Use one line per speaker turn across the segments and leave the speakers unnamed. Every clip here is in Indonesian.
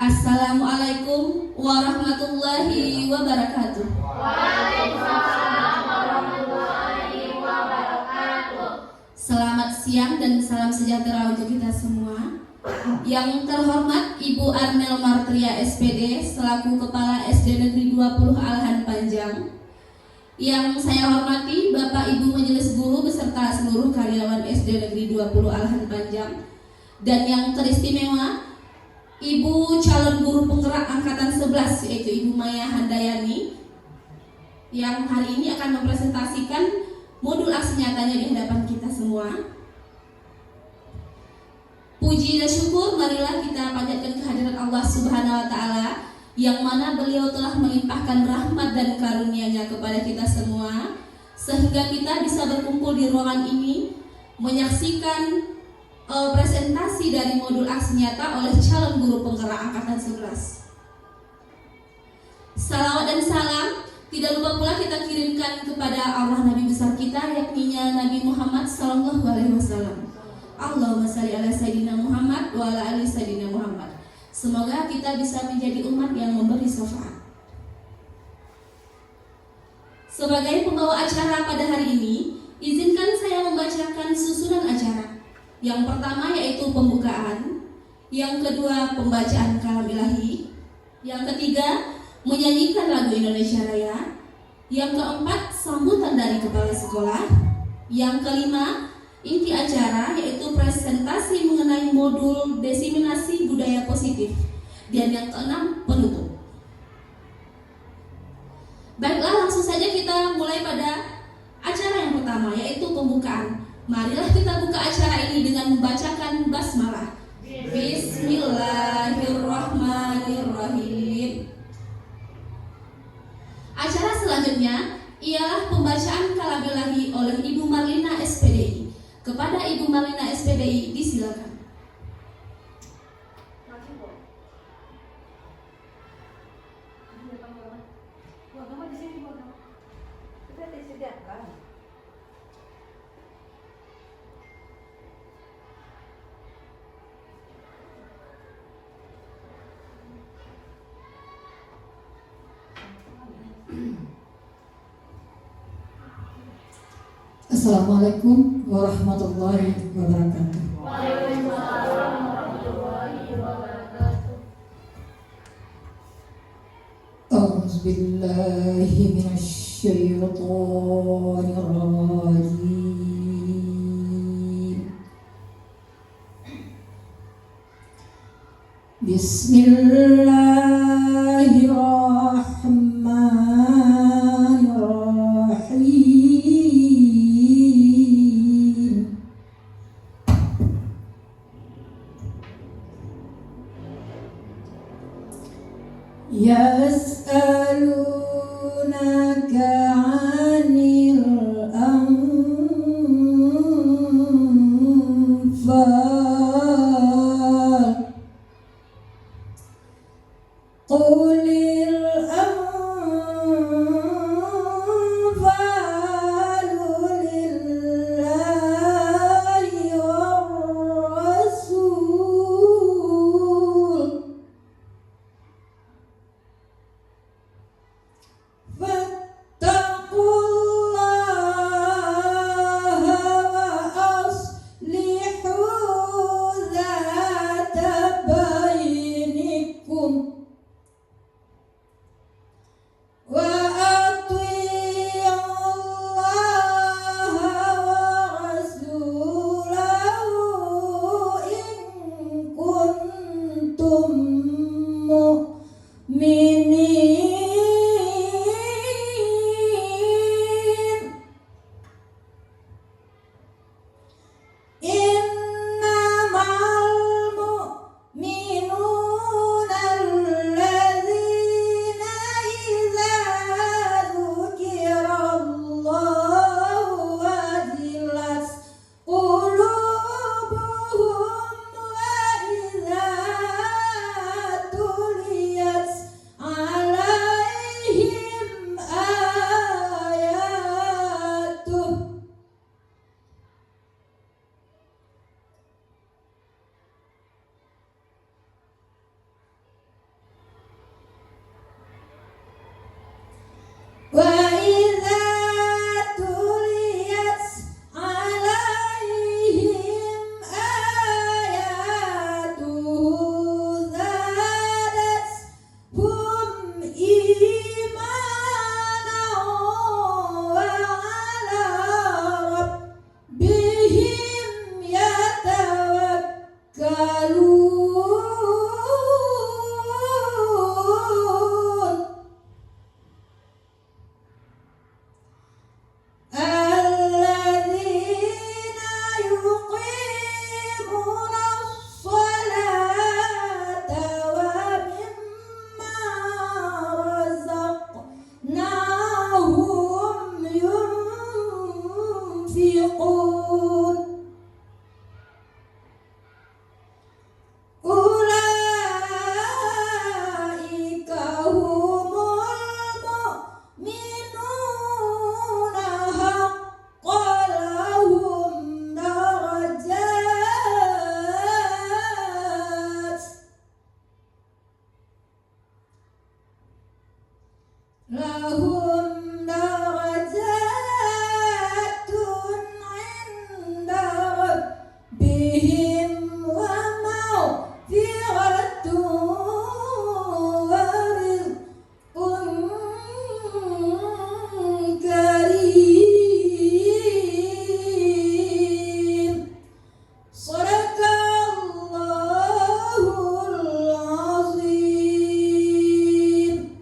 Assalamualaikum warahmatullahi wabarakatuh.
Waalaikumsalam warahmatullahi wabarakatuh.
Selamat siang dan salam sejahtera untuk kita semua. Yang terhormat Ibu Arnel Martria SPD selaku Kepala SD Negeri 20 Alhan Panjang. Yang saya hormati Bapak Ibu Majelis Guru beserta seluruh karyawan SD Negeri 20 Alhan Panjang. Dan yang teristimewa Ibu calon guru penggerak angkatan 11 yaitu Ibu Maya Handayani yang hari ini akan mempresentasikan modul aksi nyatanya di hadapan kita semua. Puji dan syukur marilah kita panjatkan kehadiran Allah Subhanahu wa taala yang mana beliau telah melimpahkan rahmat dan karunia-Nya kepada kita semua sehingga kita bisa berkumpul di ruangan ini menyaksikan presentasi dari modul aksi nyata oleh calon guru penggerak angkatan 11. Salawat dan salam tidak lupa pula kita kirimkan kepada Allah Nabi besar kita yakni Nabi Muhammad sallallahu alaihi wasallam. Allahumma shalli ala sayyidina Muhammad wa ala ali sayyidina Muhammad. Semoga kita bisa menjadi umat yang memberi syafaat. Sebagai pembawa acara pada hari ini, izinkan saya membacakan susunan acara. Yang pertama yaitu pembukaan, yang kedua pembacaan kalam ilahi, yang ketiga menyanyikan lagu Indonesia Raya, yang keempat sambutan dari kepala sekolah, yang kelima inti acara yaitu presentasi mengenai modul diseminasi budaya positif, dan yang keenam penutup. Baiklah, langsung saja kita mulai pada acara yang pertama yaitu pembukaan. Marilah kita buka acara ini dengan membacakan basmalah. Bismillahirrahmanirrahim. Acara selanjutnya ialah pembacaan kalam ilahi oleh Ibu Marlina SPDI. Kepada Ibu Marlina SPDI disilakan.
Assalamualaikum warahmatullahi wabarakatuh.
Waalaikumsalam warahmatullahi wabarakatuh.
A'udzubillahi minasyaitonir rajim. Bismillahirrahmanirrahim. Yas'alunaka 'anil anfal qulil anfalu lillahi war rasul lahum darajatun 'inda rabbihim wa maghfiratun wa rizqun karim. Shadaqallahul azim.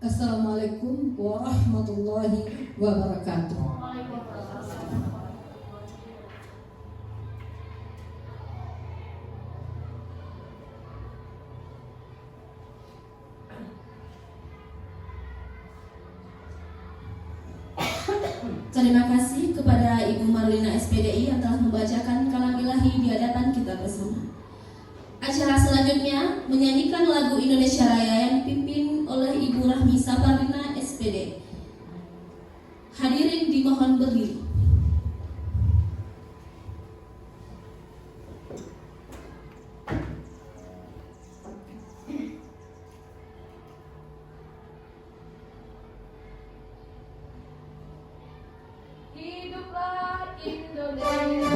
Assalamualaikum warahmatullahi wabarakatuh.
Terima kasih kepada Ibu Marlina SPDI yang telah membacakan kalam ilahi di hadapan kita bersama. Acara selanjutnya menyanyikan lagu Indonesia Raya yang dipimpin oleh Ibu Rahmi Saparina SPD. Hadirin dimohon berdiri.
Hiduplah Indonesia.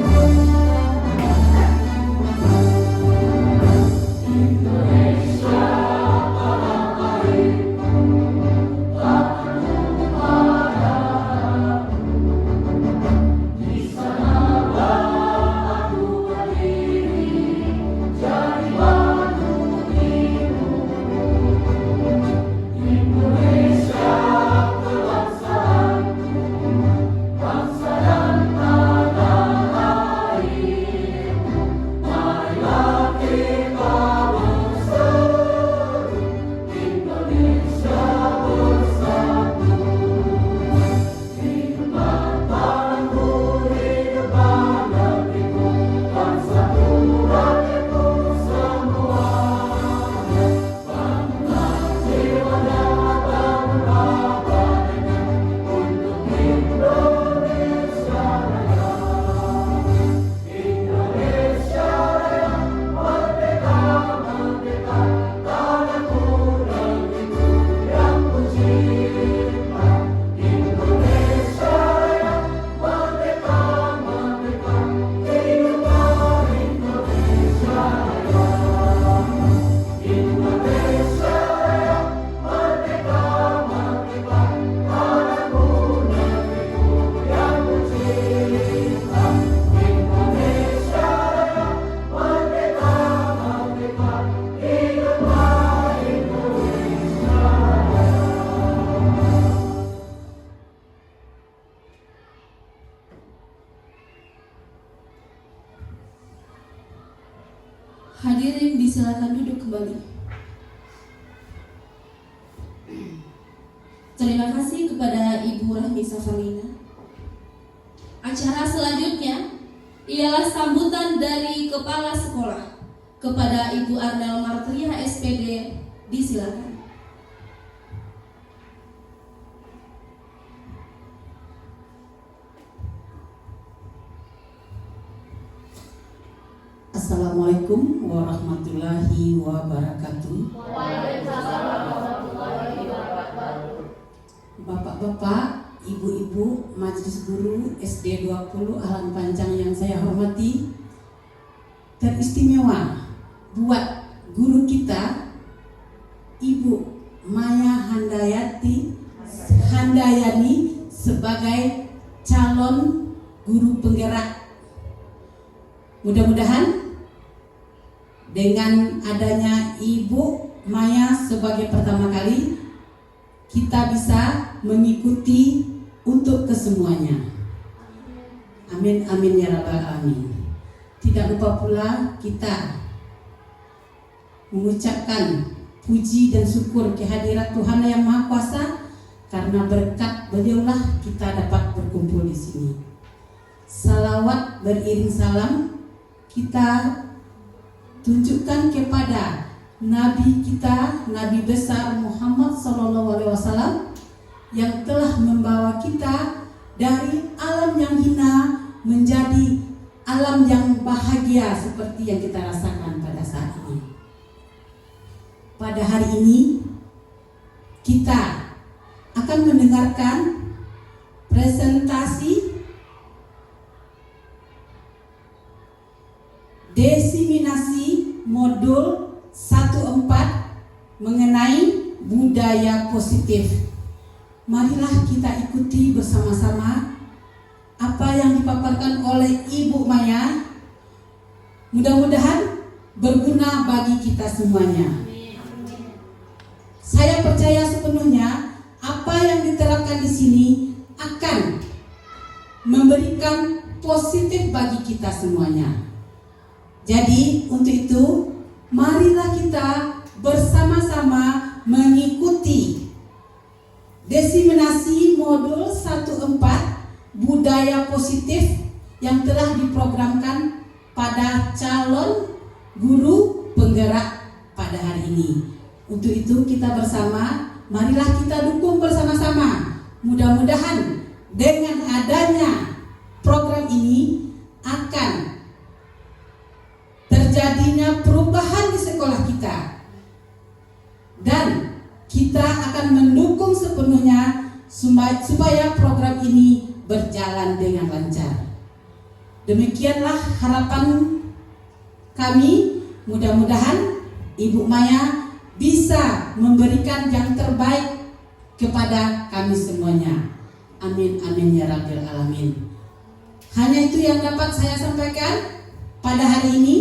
Hadirin disilakan duduk kembali. Terima kasih kepada Ibu Rahmi Safarina. Acara selanjutnya ialah sambutan dari Kepala Sekolah kepada Ibu Arnel Martria SPD. Disilakan.
Assalamualaikum warahmatullahi wabarakatuh.
Waalaikumsalam warahmatullahi wabarakatuh.
Bapak-bapak, ibu-ibu, majelis guru SD 20 Ahlan Panjang yang saya hormati, teristimewa buat guru kita Ibu Maya Handayani sebagai calon guru penggerak. Mudah-mudahan dengan adanya Ibu Maya sebagai pertama kali, kita bisa mengikuti untuk kesemuanya. Amin amin ya rabbal alamin. Tidak lupa pula kita mengucapkan puji dan syukur kehadirat Tuhan Yang Maha Kuasa, karena berkat beliaulah kita dapat berkumpul di sini. Salawat beriring salam kita tunjukkan kepada Nabi kita, Nabi besar Muhammad SAW, yang telah membawa kita dari alam yang hina menjadi alam yang bahagia seperti yang kita rasakan pada saat ini. Pada hari ini kita akan akan mendengarkan presentasi diseminasi modul 14 mengenai budaya positif. Marilah kita ikuti bersama-sama apa yang dipaparkan oleh Ibu Maya. Mudah-mudahan berguna bagi kita semuanya. Saya percaya sepenuhnya apa yang diterapkan di sini akan memberikan positif bagi kita semuanya. Jadi untuk itu marilah kita bersama-sama mengikuti diseminasi modul 14 budaya positif yang telah diprogramkan pada calon guru penggerak pada hari ini. Untuk itu kita bersama, marilah kita dukung bersama-sama. Mudah-mudahan dengan adanya program ini akan terjadinya perubahan di sekolah kita. Dan kita akan mendukung sepenuhnya supaya program ini berjalan dengan lancar. Demikianlah harapan kami. Mudah-mudahan Ibu Maya bisa memberikan yang terbaik kepada kami semuanya. Amin amin ya rabbil alamin. Hanya itu yang dapat saya sampaikan pada hari ini.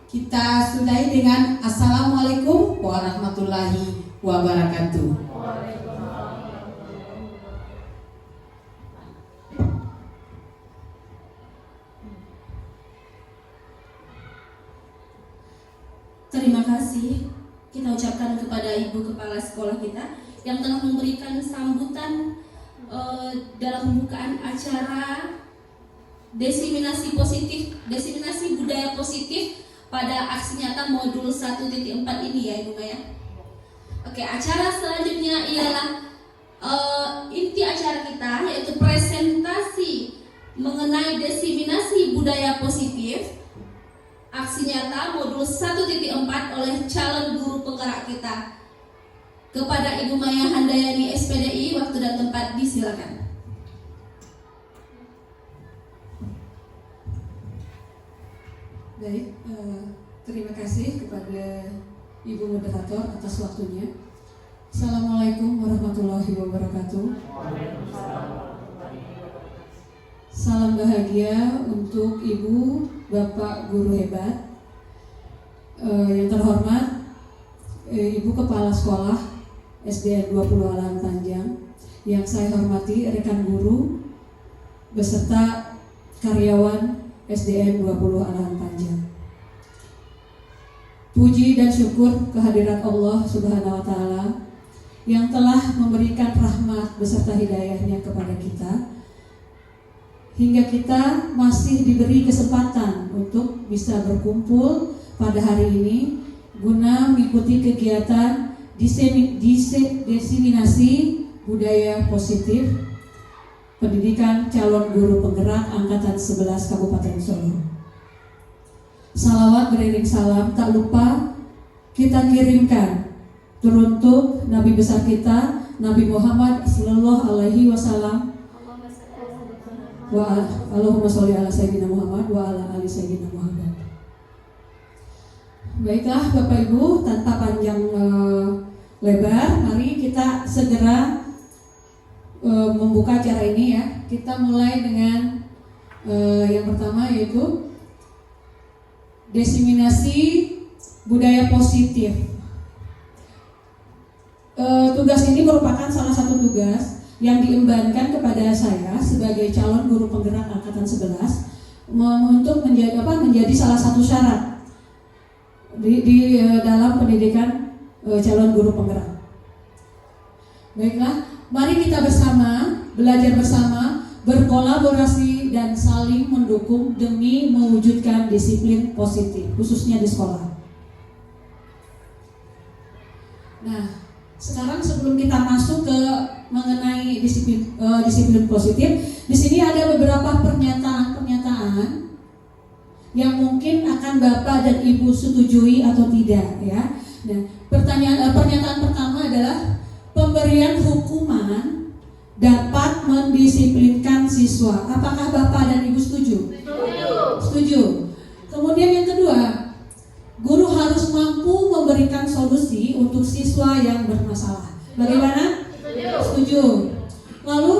Kita sudahi dengan Assalamualaikum warahmatullahi wabarakatuh.
Terima kasih kita ucapkan kepada Ibu Kepala Sekolah kita yang telah memberikan sambutan dalam pembukaan acara diseminasi budaya positif pada aksi nyata modul 1.4 ini ya Ibu Maya. Oke, acara selanjutnya ialah inti acara kita yaitu presentasi mengenai diseminasi budaya positif aksi nyata modul 1.4 oleh calon guru penggerak kita. Kepada Ibu Maya Handayani SPDI, waktu dan tempat disilakan.
Baik, terima kasih kepada Ibu Moderator atas waktunya. Assalamualaikum warahmatullahi wabarakatuh. Salam bahagia untuk Ibu, Bapak Guru hebat, yang terhormat Ibu Kepala Sekolah SDN 20 Alahan Panjang, yang saya hormati rekan guru beserta karyawan SDN 20 Alahan Panjang. Puji dan syukur kehadirat Allah Subhanahu wa Ta'ala yang telah memberikan rahmat beserta hidayahnya kepada kita, hingga kita masih diberi kesempatan untuk bisa berkumpul pada hari ini guna mengikuti kegiatan diseminasi budaya positif pendidikan calon guru penggerak angkatan 11 Kabupaten Solo. Salawat beriring salam tak lupa kita kirimkan teruntuk Nabi besar kita Nabi Muhammad sallallahu alaihi wasallam. Wa Allahumma sholli ala sayyidina Muhammad wa ala ali sayyidina Muhammad. Baiklah Bapak Ibu, tanpa panjang lebar, mari kita segera membuka acara ini ya. Kita mulai dengan yang pertama yaitu diseminasi budaya positif. Tugas ini merupakan salah satu tugas yang diembankan kepada saya sebagai calon guru penggerak angkatan 11 untuk menjadi salah satu syarat di dalam pendidikan calon guru penggerak. Baiklah, mari kita bersama belajar bersama, berkolaborasi dan saling mendukung demi mewujudkan disiplin positif khususnya di sekolah. Nah, sekarang sebelum kita masuk ke mengenai disiplin positif, di sini ada beberapa pernyataan yang mungkin akan Bapak dan Ibu setujui atau tidak ya. Nah, pernyataan pertama adalah pemberian hukuman dapat mendisiplinkan siswa. Apakah Bapak dan Ibu setuju? Setuju. Kemudian yang kedua, guru harus mampu memberikan solusi untuk siswa yang bermasalah. Bagaimana? Setuju. Lalu,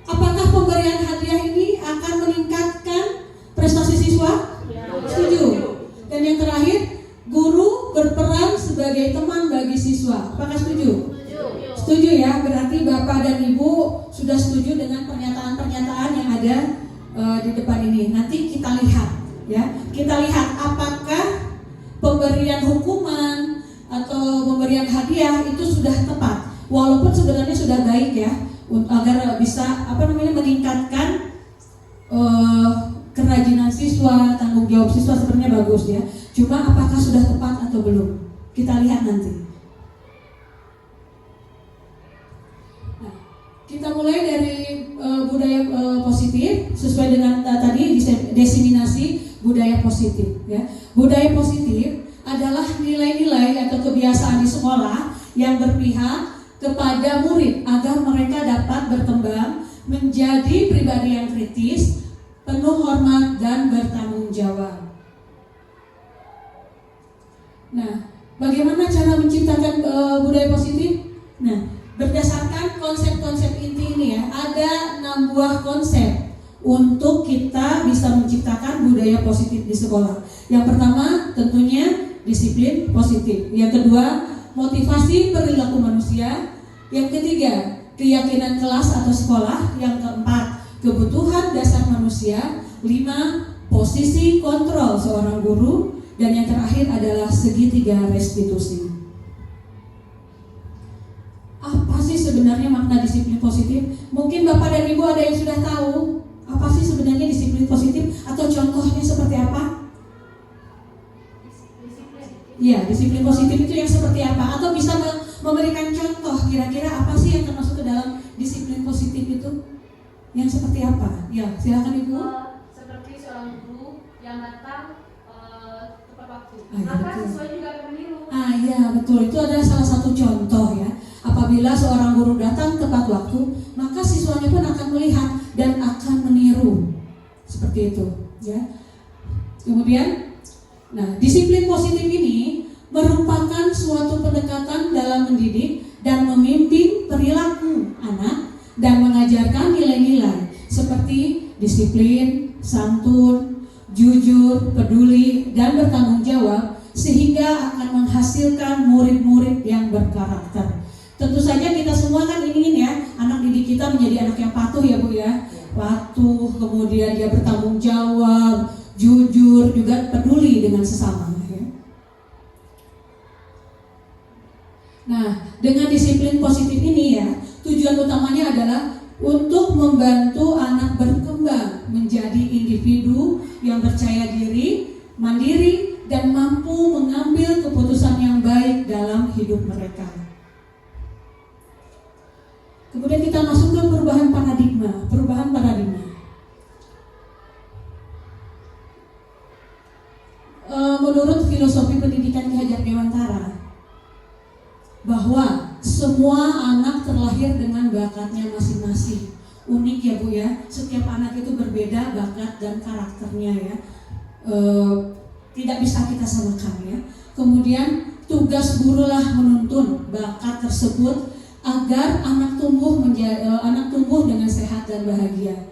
apakah pemberian hadiah ini akan meningkatkan prestasi siswa? Setuju. Dan yang terakhir, guru berperan sebagai teman bagi siswa. Apakah setuju? Setuju ya, berarti Bapak dan Ibu sudah setuju dengan pernyataan-pernyataan yang ada di depan ini. Nanti kita lihat ya. Kita lihat apakah pemberian hukuman atau pemberian hadiah itu sudah tepat. Walaupun sebenarnya sudah baik ya, agar bisa meningkatkan kerajinan siswa, tanggung jawab siswa sebenarnya bagus ya. Cuma apakah sudah tepat atau belum? Kita lihat nanti. Nah, kita mulai dari budaya positif sesuai dengan tadi diseminasi budaya positif ya. Budaya positif adalah nilai-nilai atau kebiasaan di sekolah yang berpihak kepada murid agar mereka dapat berkembang menjadi pribadi yang kritis, penuh hormat dan bertanggung jawab. Nah, bagaimana cara menciptakan budaya positif? Nah, berdasarkan konsep-konsep inti ini ya, ada 6 buah konsep untuk kita bisa menciptakan budaya positif di sekolah. Yang pertama tentunya disiplin positif. Yang kedua, motivasi perilaku manusia. Yang ketiga, keyakinan kelas atau sekolah. Yang keempat, kebutuhan dasar manusia. 5, posisi kontrol seorang guru. Dan yang terakhir adalah segitiga restitusi. Apa sih sebenarnya makna disiplin positif? Mungkin Bapak dan Ibu ada yang sudah tahu apa sih sebenarnya disiplin positif atau contohnya seperti apa? Iya, disiplin positif itu yang seperti apa? Atau bisa memberikan contoh kira-kira apa sih yang termasuk ke dalam disiplin positif itu? Yang seperti apa? Ya, silakan Ibu.
Seperti seorang guru yang datang tepat waktu.
Iya,
Maka
betul.
siswa juga akan meniru.
Iya betul, itu adalah salah satu contoh ya. Apabila seorang guru datang tepat waktu, maka siswanya pun akan melihat dan akan meniru. Seperti itu ya. Kemudian, nah, disiplin positif ini merupakan suatu pendekatan dalam mendidik dan memimpin perilaku anak dan mengajarkan nilai-nilai seperti disiplin, santun, jujur, peduli, dan bertanggung jawab sehingga akan menghasilkan murid-murid yang berkarakter. Tentu saja kita semua kan ingin ya anak didik kita menjadi anak yang patuh ya Bu ya. Patuh, kemudian dia bertanggung jawab, jujur, juga peduli dengan sesama ya. Nah, dengan disiplin positif ini ya, tujuan utamanya adalah untuk membantu anak berkembang menjadi individu yang percaya diri, mandiri, dan mampu mengambil keputusan yang baik dalam hidup mereka. Kemudian kita masuk ke perubahan paradigma. Menurut filosofi pendidikan Ki Hajar Dewantara, bahwa semua anak terlahir dengan bakatnya masing-masing. Unik ya Bu ya, setiap anak itu berbeda bakat dan karakternya ya. Tidak bisa kita samakan ya. Kemudian tugas guru lah menuntun bakat tersebut agar anak tumbuh dengan sehat dan bahagia.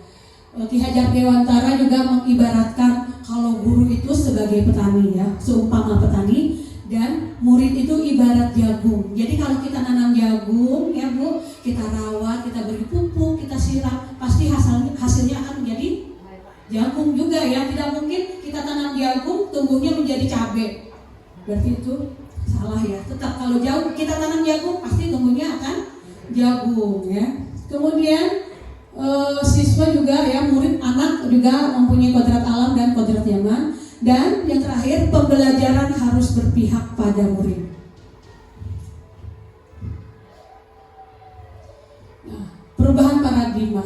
Ki Hajar Dewantara juga mengibaratkan kalau guru itu sebagai petani ya, seumpama petani, dan murid itu ibarat jagung. Jadi kalau kita nanam jagung ya Bu, kita rawat, kita beri pupuk, kita siram, pasti hasilnya akan menjadi jagung juga ya. Tidak mungkin kita tanam jagung tumbuhnya menjadi cabai. Berarti itu salah ya. Tetap kalau kita tanam jagung pasti tumbuhnya akan jagung ya. Kemudian siswa juga ya, murid anak juga mempunyai kodrat alam dan kodrat zaman. Dan yang terakhir, pembelajaran harus berpihak pada murid. Nah, perubahan paradigma.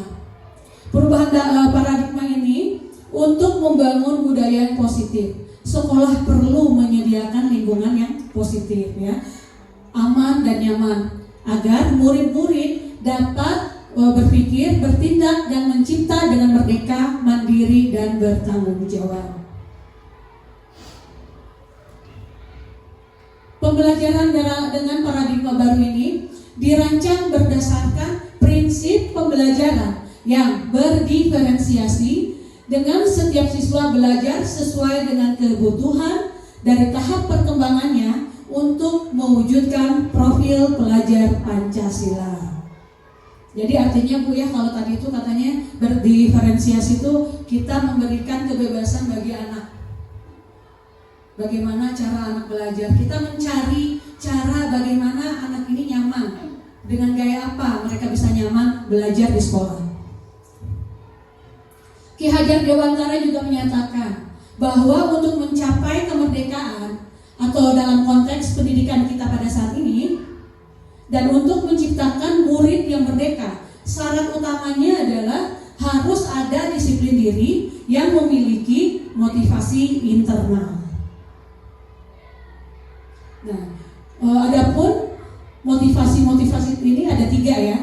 Paradigma ini untuk membangun budaya yang positif. Sekolah perlu menyediakan lingkungan yang positif ya, aman dan nyaman, agar murid-murid dapat berpikir, bertindak, dan mencipta dengan merdeka, mandiri, dan bertanggung jawab. Pembelajaran dengan paradigma baru ini dirancang berdasarkan prinsip pembelajaran yang berdiferensiasi, dengan setiap siswa belajar sesuai dengan kebutuhan dari tahap perkembangannya untuk mewujudkan profil pelajar Pancasila. Jadi artinya Bu ya, kalau tadi itu katanya berdiferensiasi itu kita memberikan kebebasan bagi anak. Bagaimana cara anak belajar? Kita mencari cara bagaimana anak ini nyaman. Dengan gaya apa mereka bisa nyaman belajar di sekolah. Ki Hajar Dewantara juga menyatakan bahwa untuk mencapai kemerdekaan atau dalam konteks pendidikan kita pada saat ini, dan untuk menciptakan murid yang merdeka, syarat utamanya adalah harus ada disiplin diri yang memiliki motivasi internal. Nah, adapun motivasi ini ada 3 ya.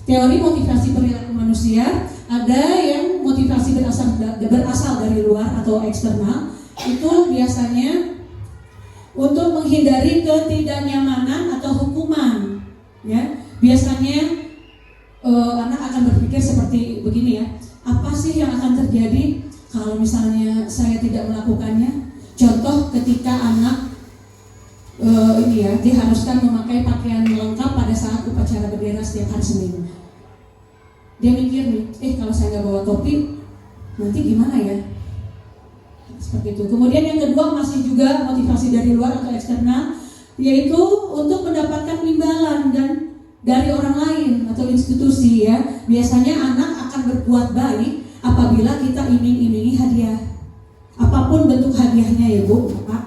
Teori motivasi perilaku manusia, ada yang motivasi berasal dari luar atau eksternal. Itu biasanya untuk menghindari ketidaknyamanan atau hukuman. Ya, biasanya anak akan berpikir seperti begini ya. Apa sih yang akan terjadi kalau misalnya saya tidak melakukannya? Contoh ketika anak diharuskan memakai pakaian lengkap pada saat upacara bendera setiap hari Senin. Dia mikir nih, kalau saya nggak bawa topi, nanti gimana ya? Seperti itu. Kemudian yang kedua masih juga motivasi dari luar atau eksternal, yaitu untuk mendapatkan imbalan dan dari orang lain atau institusi ya. Biasanya anak akan berbuat baik apabila kita iming-imingi hadiah. Apapun bentuk hadiahnya ya Bu, Pak.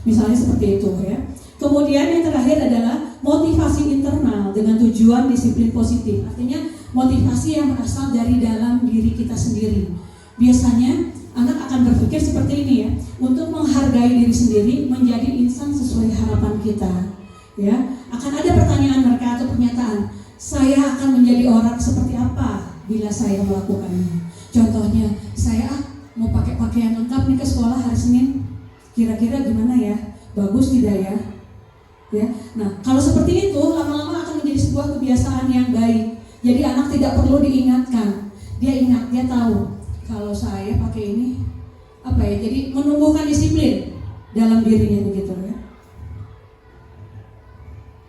Misalnya seperti itu ya. Kemudian yang terakhir adalah motivasi internal dengan tujuan disiplin positif. Artinya motivasi yang berasal dari dalam diri kita sendiri. Biasanya anak akan berpikir seperti ini ya, untuk menghargai diri sendiri, menjadi insan sesuai harapan kita. Ya, akan ada pertanyaan mereka atau pernyataan, saya akan menjadi orang seperti apa bila saya melakukannya. Contohnya, saya mau pakai pakaian lengkap nih ke sekolah hari Senin. Kira-kira gimana ya? Bagus tidak ya? Ya. Nah, kalau seperti itu lama-lama akan menjadi sebuah kebiasaan yang baik. Jadi anak tidak perlu diingatkan. Dia ingat, dia tahu kalau saya pakai ini apa ya? Jadi menumbuhkan disiplin dalam dirinya begitu ya.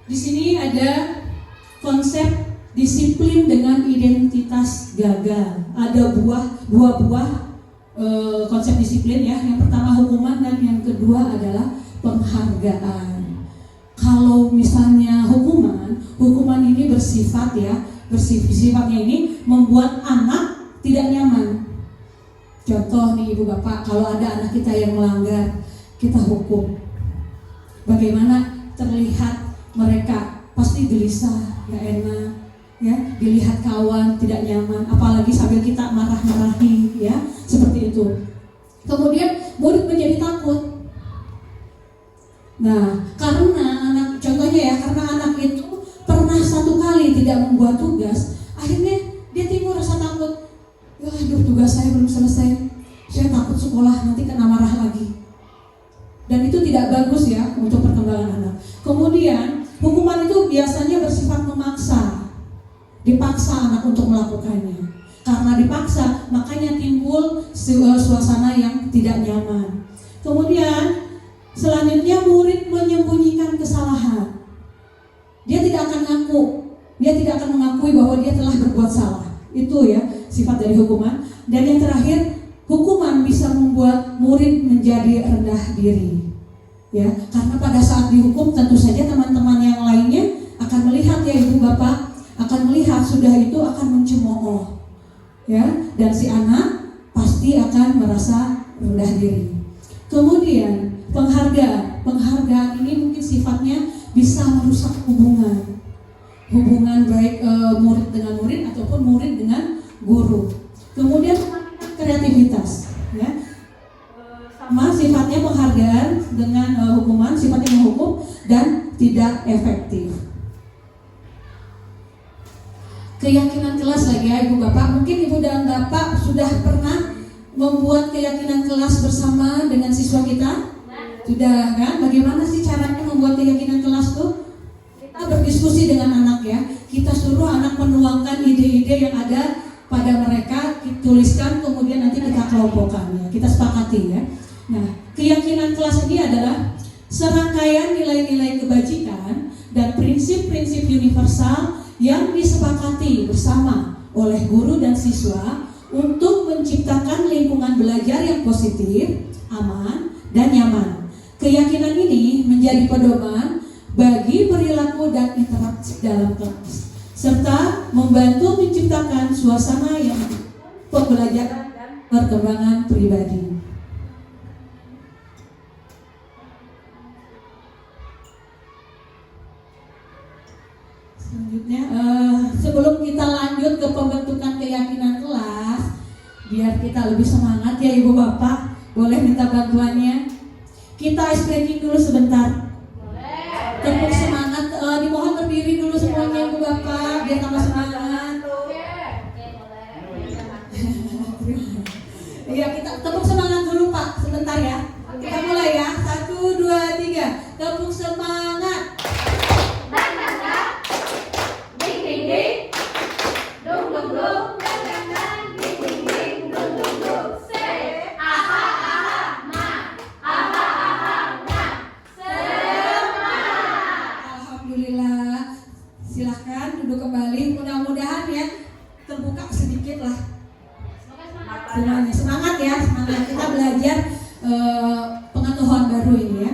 Di sini ada konsep disiplin dengan identitas gagal. Ada dua buah konsep disiplin ya. Yang pertama hukuman dan yang kedua adalah penghargaan. Kalau misalnya hukuman ini sifatnya ini membuat anak tidak nyaman. Contoh nih Ibu Bapak, kalau ada anak kita yang melanggar, kita hukum. Bagaimana terlihat mereka pasti gelisah, gak enak, ya, dilihat kawan tidak nyaman, apalagi sambil kita marah-marahi, ya, seperti itu. Kemudian murid menjadi takut. Nah, karena karena anak itu pernah satu kali tidak membuat tugas, akhirnya dia timbul rasa takut. Tugas saya belum selesai, saya takut sekolah nanti kena marah lagi. Dan itu tidak bagus ya untuk perkembangan anak. Kemudian hukuman itu biasanya bersifat memaksa, dipaksa anak untuk melakukannya. Karena dipaksa, makanya timbul suasana yang tidak nyaman. Kemudian selanjutnya murid menyembunyikan kesalahan. Dia tidak akan ngaku, dia tidak akan mengakui bahwa dia telah berbuat salah. Itu ya sifat dari hukuman. Dan yang terakhir, hukuman bisa membuat murid menjadi rendah diri. Ya, karena pada saat dihukum tentu saja teman-teman yang lainnya akan melihat ya Ibu Bapak, akan melihat sudah itu akan mencemooh. Ya, dan si anak pasti akan merasa rendah diri. Kemudian penghargaan ini mungkin sifatnya bisa merusak hubungan baik murid dengan murid ataupun murid dengan guru. Kemudian kreativitas, ya, sama sifatnya penghargaan dengan hukuman, sifatnya menghukum dan tidak efektif. keyakinan kelas lagi ya Ibu Bapak. Mungkin Ibu dan Bapak sudah pernah membuat keyakinan kelas bersama dengan siswa kita? Sudah kan? Bagaimana sih caranya membuat keyakinan kelas tuh? Kita berdiskusi dengan anak ya. Kita suruh anak menuangkan ide-ide yang ada pada mereka, dituliskan, kemudian nanti kita kelompokkan ya. Kita sepakati ya. Nah, keyakinan kelas ini adalah serangkaian nilai-nilai kebajikan dan prinsip-prinsip universal yang disepakati bersama oleh guru dan siswa untuk menciptakan lingkungan belajar yang positif, aman, dan nyaman. Keyakinan ini menjadi pedoman bagi perilaku dan interaksi dalam kelas, serta membantu menciptakan suasana yang pembelajaran dan perkembangan pribadi. Selanjutnya, sebelum kita lanjut ke pembentukan keyakinan kelas, biar kita lebih semangat ya Ibu Bapak, boleh minta bantuannya. Kita ice breaking dulu sebentar. Tepuk semangat, dimohon berdiri dulu semuanya Ibu Bapak, biar tambah semangat. Iya, kita tepuk semangat dulu Pak, sebentar ya. Kita mulai ya, 1, 2, 3, tepuk semangat. Alhamdulillah, silahkan duduk kembali. Mudah-mudahan ya terbuka sedikit lah. Semuanya semangat ya, semangat kita belajar pengetahuan baru ini ya.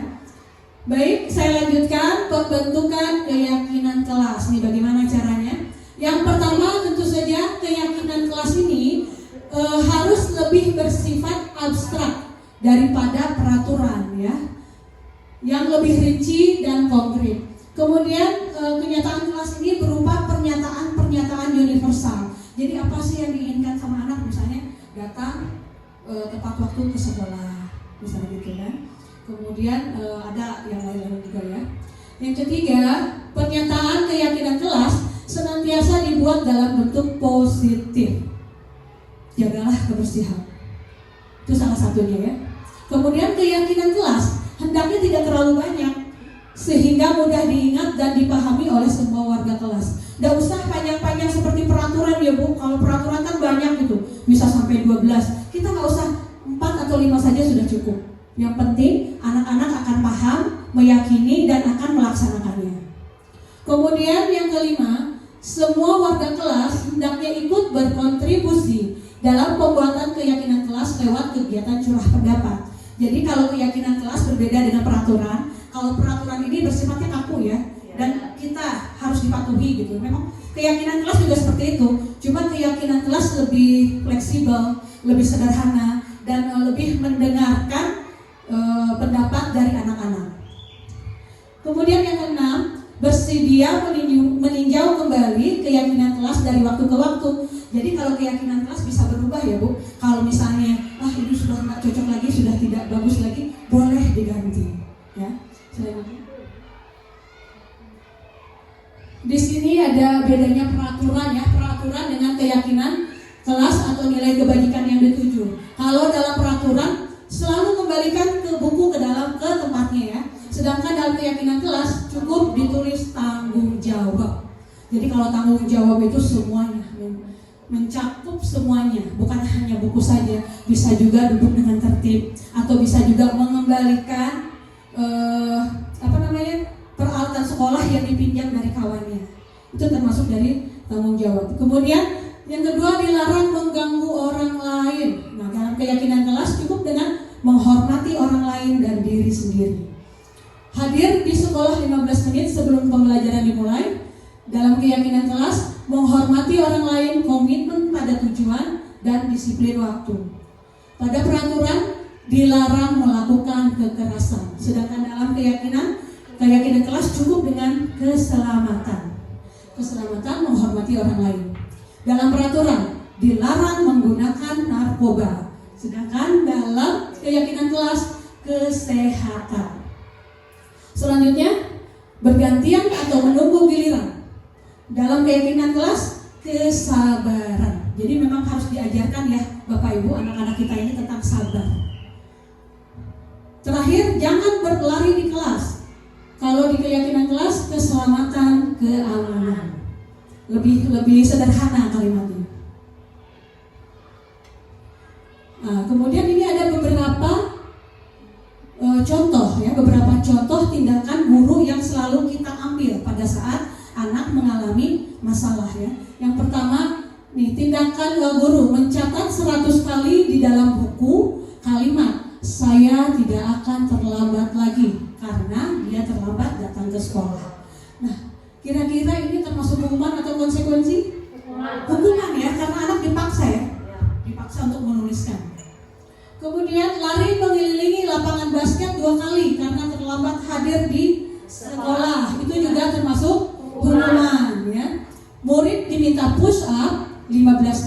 Baik, saya lanjutkan pembentukan keyakinan kelas. Nih bagaimana caranya? Yang pertama tentu saja keyakinan kelas ini harus lebih bersifat abstrak daripada peraturan ya, yang lebih rinci dan konkret. Kemudian kenyataan kelas ini berupa pernyataan-pernyataan universal. Jadi apa sih yang diinginkan sama anak, misalnya datang tepat waktu ke sekolah, misalnya gitu kan. Kemudian ada yang lain-lain juga ya. Yang ketiga, pernyataan keyakinan kelas senantiasa dibuat dalam bentuk positif. Jagalah kebersihan. Itu salah satunya ya. Kemudian keyakinan kelas hendaknya tidak terlalu banyak sehingga mudah diingat dan dipahami oleh semua warga kelas. Nggak usah panjang-panjang seperti peraturan ya Bu. Kalau peraturan kan banyak gitu, bisa sampai 12. Kita nggak usah 4 atau 5 saja sudah cukup. Yang penting anak-anak akan paham, meyakini, dan akan melaksanakannya. Kemudian yang kelima, semua warga kelas hendaknya ikut berkontribusi dalam pembuatan keyakinan kelas lewat kegiatan curah pendapat. Jadi kalau keyakinan kelas berbeda dengan peraturan. Kalau peraturan ini bersifatnya kaku ya, dan kita harus dipatuhi gitu. Memang keyakinan kelas juga seperti itu. Cuma keyakinan kelas lebih fleksibel, lebih sederhana, dan lebih mendengarkan pendapat dari anak-anak. Kemudian yang keenam, bersedia meninjau kembali keyakinan kelas dari waktu ke waktu. Jadi kalau keyakinan kelas bisa berubah ya Bu. Kalau misalnya ini sudah nggak cocok lagi, sudah tidak bagus lagi, boleh diganti. Ya. Di sini ada bedanya peraturan ya, peraturan dengan keyakinan kelas atau nilai kebajikan yang dituju. Kalau dalam peraturan selalu kembalikan ke buku, ke tempatnya ya. Sedangkan dalam keyakinan kelas cukup ditulis tanggung jawab. Jadi kalau tanggung jawab itu semuanya, mencakup semuanya, bukan hanya buku saja. Bisa juga duduk dengan tertib, atau bisa juga mengembalikan peralatan sekolah yang dipinjam dari kawannya. Itu termasuk dari tanggung jawab. Kemudian yang kedua, dilarang mengganggu orang lain. Nah, dalam keyakinan kelas cukup dengan menghormati orang lain dan diri sendiri. Hadir di sekolah 15 menit sebelum pembelajaran dimulai. Dalam keyakinan kelas, menghormati orang lain, komitmen pada tujuan, dan disiplin waktu. Pada peraturan, dilarang melakukan kekerasan. Sedangkan dalam keyakinan kelas cukup dengan keselamatan. Keselamatan, menghormati orang lain. Dalam peraturan, dilarang menggunakan narkoba. Sedangkan dalam keyakinan kelas, kesehatan. Selanjutnya, bergantian atau menunggu giliran. Dalam keyakinan kelas, kesabaran. Jadi memang harus diajarkan ya Bapak Ibu, anak-anak kita ini tentang sabar. Terakhir, jangan berlari di kelas. Kalau di keyakinan kelas, keselamatan, keamanan. Lebih sederhana kalimatnya. Nah, kemudian ini ada beberapa contoh ya, beberapa contoh tindakan guru yang selalu kita ambil pada saat anak mengalami masalah ya. Yang pertama nih, tindakan guru mencatat 100 kali di dalam buku kalimat saya tidak akan terlambat lagi karena dia terlambat datang ke sekolah. Nah, kira-kira ini termasuk hukuman atau konsekuensi? Hukuman ya, karena anak dipaksa ya, dipaksa untuk menuliskan. Kemudian lari mengelilingi lapangan basket 2 kali karena terlambat hadir di sekolah, itu juga termasuk hukuman ya. Murid diminta push up 15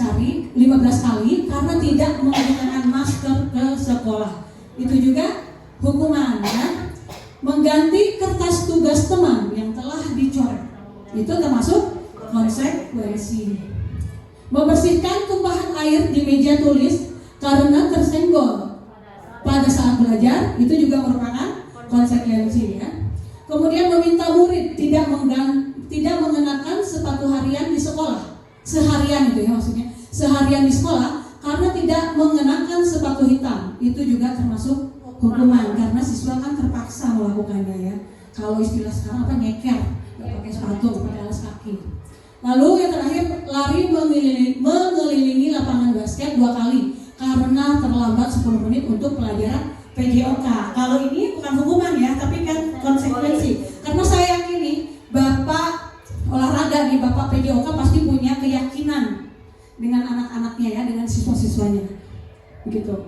kali karena tidak menggunakan masker ke sekolah, itu juga hukuman ya. Mengganti kertas tugas teman yang telah dicoret, itu termasuk konsekuensi. Membersihkan tumpahan air di meja tulis karena tersenggol pada saat belajar, itu juga merupakan konsekuensi ya. Kemudian meminta murid tidak mengenakan sepatu harian di sekolah, seharian itu ya maksudnya, seharian di sekolah karena tidak mengenakan sepatu hitam, itu juga termasuk hukuman karena siswa kan terpaksa melakukannya ya. Kalau istilah sekarang apa, nyeker, nggak pakai sepatu, pakai alas kaki. Lalu yang terakhir, lari mengelilingi lapangan basket 2 kali karena terlambat 10 menit untuk pelajaran PJOK. Kalau ini bukan hukuman ya, tapi kan konsekuensi. Karena saya yakini Bapak olahraga nih, Bapak PJOK pasti punya keyakinan dengan anak-anaknya ya, dengan siswa-siswanya. Begitu.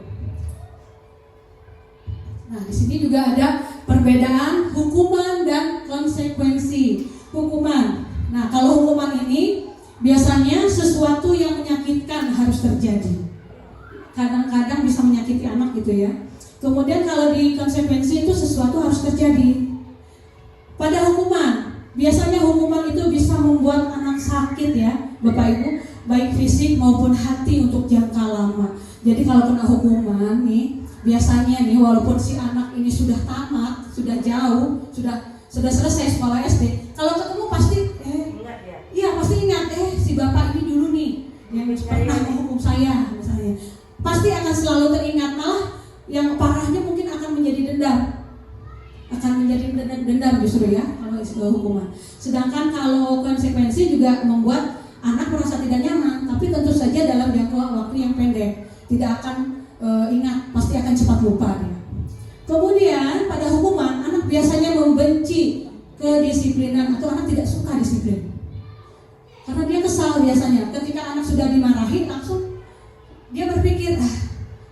Nah, di sini juga ada perbedaan hukuman dan konsekuensi. Hukuman. Nah, kalau hukuman ini biasanya sesuatu yang menyakitkan harus terjadi. Kadang-kadang bisa menyakiti anak gitu ya. Kemudian kalau di konsekuensi itu sesuatu harus terjadi. Pada hukuman, biasanya hukuman itu bisa membuat anak sakit ya, Bapak Ibu, baik fisik maupun hati untuk jangka lama. Jadi kalau kena hukuman nih, biasanya nih walaupun si anak ini sudah tamat, sudah jauh, sudah selesai sekolah SD, kalau ketemu pasti pasti ingat si bapak ini dulu nih yang pernah menghukum saya misalnya. Pasti akan selalu teringat, malah yang parahnya mungkin akan menjadi dendam justru ya kalau istilah hukuman. Sedangkan kalau konsekuensi juga membuat anak merasa tidak nyaman, tapi tentu saja dalam jangka waktu yang pendek, tidak akan ingat, pasti akan cepat lupa ya. Kemudian pada hukuman, anak biasanya membenci kedisiplinan atau anak tidak suka disiplin karena dia kesal biasanya. Ketika anak sudah dimarahin, langsung dia berpikir,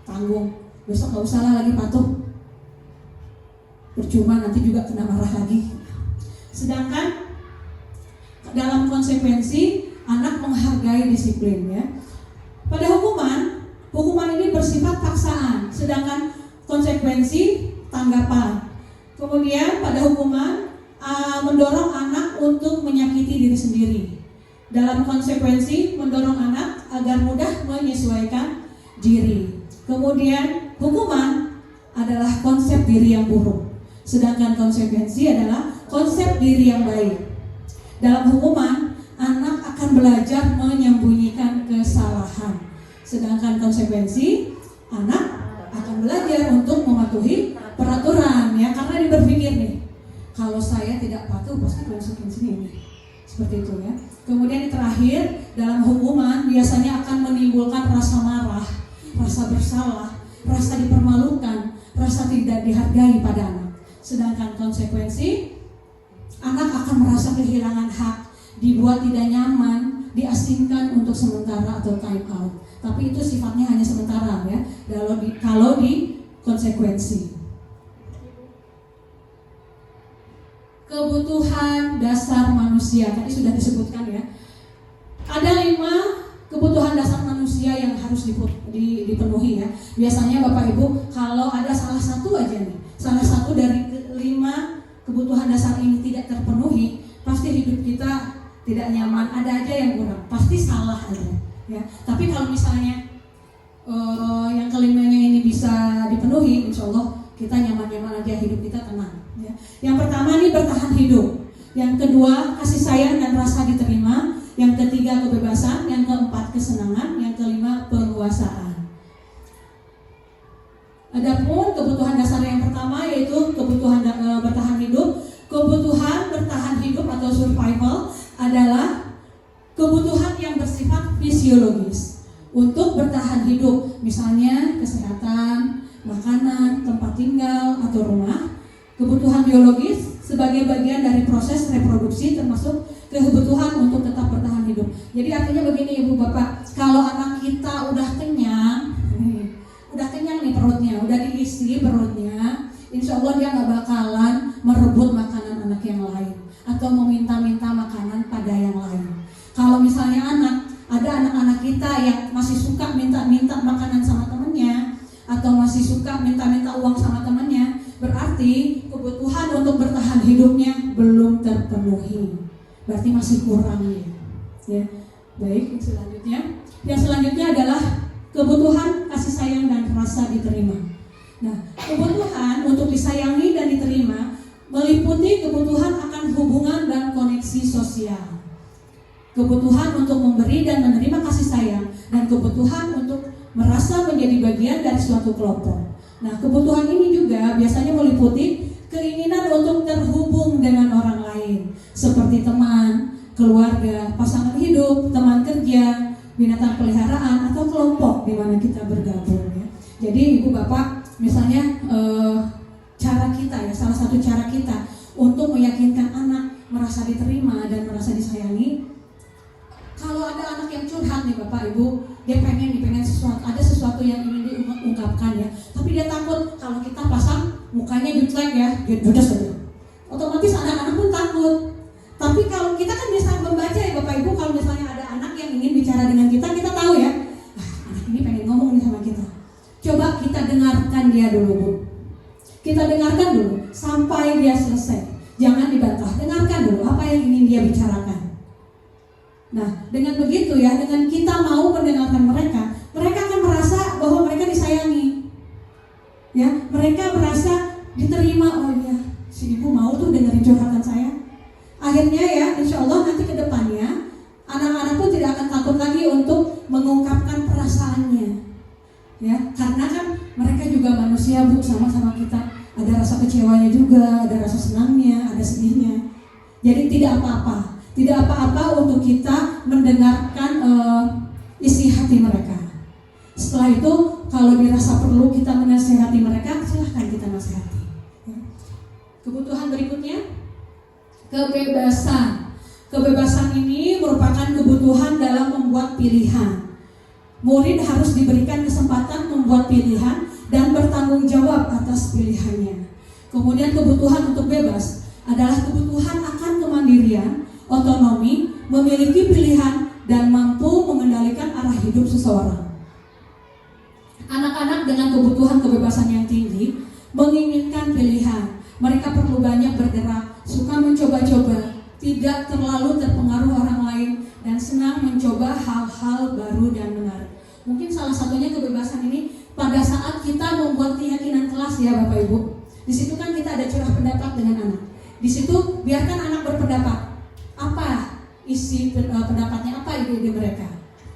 tanggung, besok gak usah lagi patuh, percuma nanti juga kena marah lagi. Sedangkan dalam konsekuensi, anak menghargai disiplin ya. Pada hukuman ini bersifat paksaan, sedangkan konsekuensi tanggapan. Kemudian pada hukuman mendorong anak untuk menyakiti diri sendiri. Dalam konsekuensi mendorong anak agar mudah menyesuaikan diri. Kemudian hukuman adalah konsep diri yang buruk, sedangkan konsekuensi adalah konsep diri yang baik. Dalam hukuman, anak akan belajar menyembunyikan kesalahan, sedangkan konsekuensi anak akan belajar untuk mematuhi peraturan ya, karena dia berpikir nih, kalau saya tidak patuh pasti konsekuensinya ini. Seperti itu ya. Kemudian yang terakhir, dalam hukuman biasanya akan menimbulkan rasa marah, rasa bersalah, rasa dipermalukan, rasa tidak dihargai pada anak. Sedangkan konsekuensi, anak akan merasa kehilangan hak, dibuat tidak nyaman, diasingkan untuk sementara atau time out. Tapi itu sifatnya hanya sementara ya, kalau di konsekuensi. Kebutuhan dasar manusia tadi sudah disebutkan ya. Ada 5 kebutuhan dasar manusia yang harus dipenuhi ya. Biasanya Bapak Ibu kalau ada salah satu aja nih, salah satu dari 5 kebutuhan dasar ini tidak terpenuhi, pasti hidup kita tidak nyaman, ada aja yang kurang, pasti salah aja ya. Tapi kalau misalnya yang kelimanya ini bisa dipenuhi, insya Allah kita nyaman-nyaman aja, hidup kita tenang ya. Yang pertama nih bertahan hidup, yang kedua kasih sayang dan rasa diterima, yang ketiga kebebasan, yang keempat kesenangan, yang kelima penguasaan. Adapun kebutuhan dasar yang pertama yaitu kebutuhan bertahan hidup. Kebutuhan bertahan hidup atau survival adalah kebutuhan yang bersifat fisiologis untuk bertahan hidup, misalnya kesehatan, makanan, tempat tinggal atau rumah. Kebutuhan biologis sebagai bagian dari proses reproduksi termasuk kebutuhan untuk tetap bertahan hidup. Jadi artinya begini Ibu Bapak, kalau anak kita udah kenyang nih perutnya, udah diisi perutnya, insya Allah dia nggak bakalan merebut makanan anak yang lain atau meminta-minta makanan pada yang lain. Kalau misalnya ada anak-anak kita yang masih suka minta-minta makanan sama temennya atau masih suka minta-minta uang sama temennya, berarti kebutuhan untuk bertahan hidupnya belum terpenuhi, berarti masih kurang ya. Baik, yang selanjutnya adalah kebutuhan kasih sayang dan rasa diterima. Nah, kebutuhan untuk disayangi dan diterima meliputi kebutuhan akan hubungan dan koneksi sosial, kebutuhan untuk memberi dan menerima kasih sayang, dan kebutuhan untuk merasa menjadi bagian dari suatu kelompok. Nah, kebutuhan ini juga biasanya meliputi keinginan untuk terhubung dengan orang lain, seperti teman, keluarga, pasangan hidup, teman kerja, binatang peliharaan, atau kelompok di mana kita bergabung ya. Jadi Ibu Bapak, misalnya cara kita ya, salah satu cara kita untuk meyakinkan anak merasa diterima dan merasa disayangi, kalau ada anak yang curhat nih Bapak Ibu, dia pengen sesuatu, ada sesuatu yang ingin diungkapkan ya, tapi dia takut kalau kita pasang mukanya jutek ya, judes aja, otomatis anak-anak pun takut. Tapi kalau kita kan bisa membaca ya Bapak Ibu, kalau misalnya ada anak yang ingin bicara dengan kita tahu ya, anak ini pengen ngomong nih sama kita. Coba kita dengarkan dia dulu Bu. Kita dengarkan dulu sampai dia selesai. Jangan dibantah, dengarkan dulu apa yang ingin dia bicarakan. Nah, dengan begitu ya, dengan kita mau mendengarkan mereka akan merasa bahwa mereka disayangi. Ya, mereka merasa diterima. Oh iya, si ibu mau tuh dengerin curhatan saya. Akhirnya ya, insya Allah nanti ke depannya anak-anak pun tidak akan takut lagi untuk mengungkapkan perasaannya, ya, karena kan mereka juga manusia Bu, sama-sama kita. Ada rasa kecewanya juga, ada rasa senangnya, ada sedihnya. Jadi tidak apa-apa untuk kita mendengarkan isi hati mereka. Setelah itu, kalau dirasa perlu kita menasehati mereka, silahkan kita nasihati. Kebutuhan berikutnya, kebebasan. Kebebasan ini merupakan kebutuhan dalam membuat pilihan. Murid harus diberikan kesempatan membuat pilihan dan bertanggung jawab atas pilihannya. Kemudian kebutuhan untuk bebas adalah kebutuhan akan kemandirian, otonomi, memiliki pilihan, dan mampu mengendalikan arah hidup seseorang. Anak-anak dengan kebutuhan kebebasan yang tinggi menginginkan pilihan. Mereka perlu banyak bergerak, suka mencoba-coba, tidak terlalu terpengaruh orang lain, dan senang mencoba hal-hal baru dan menarik. Mungkin salah satunya kebebasan ini pada saat kita membuat keyakinan kelas ya Bapak Ibu. Di situ kan kita ada curah pendapat dengan anak. Di situ biarkan anak berpendapat. Apa isi pendapatnya, apa ide-ide mereka.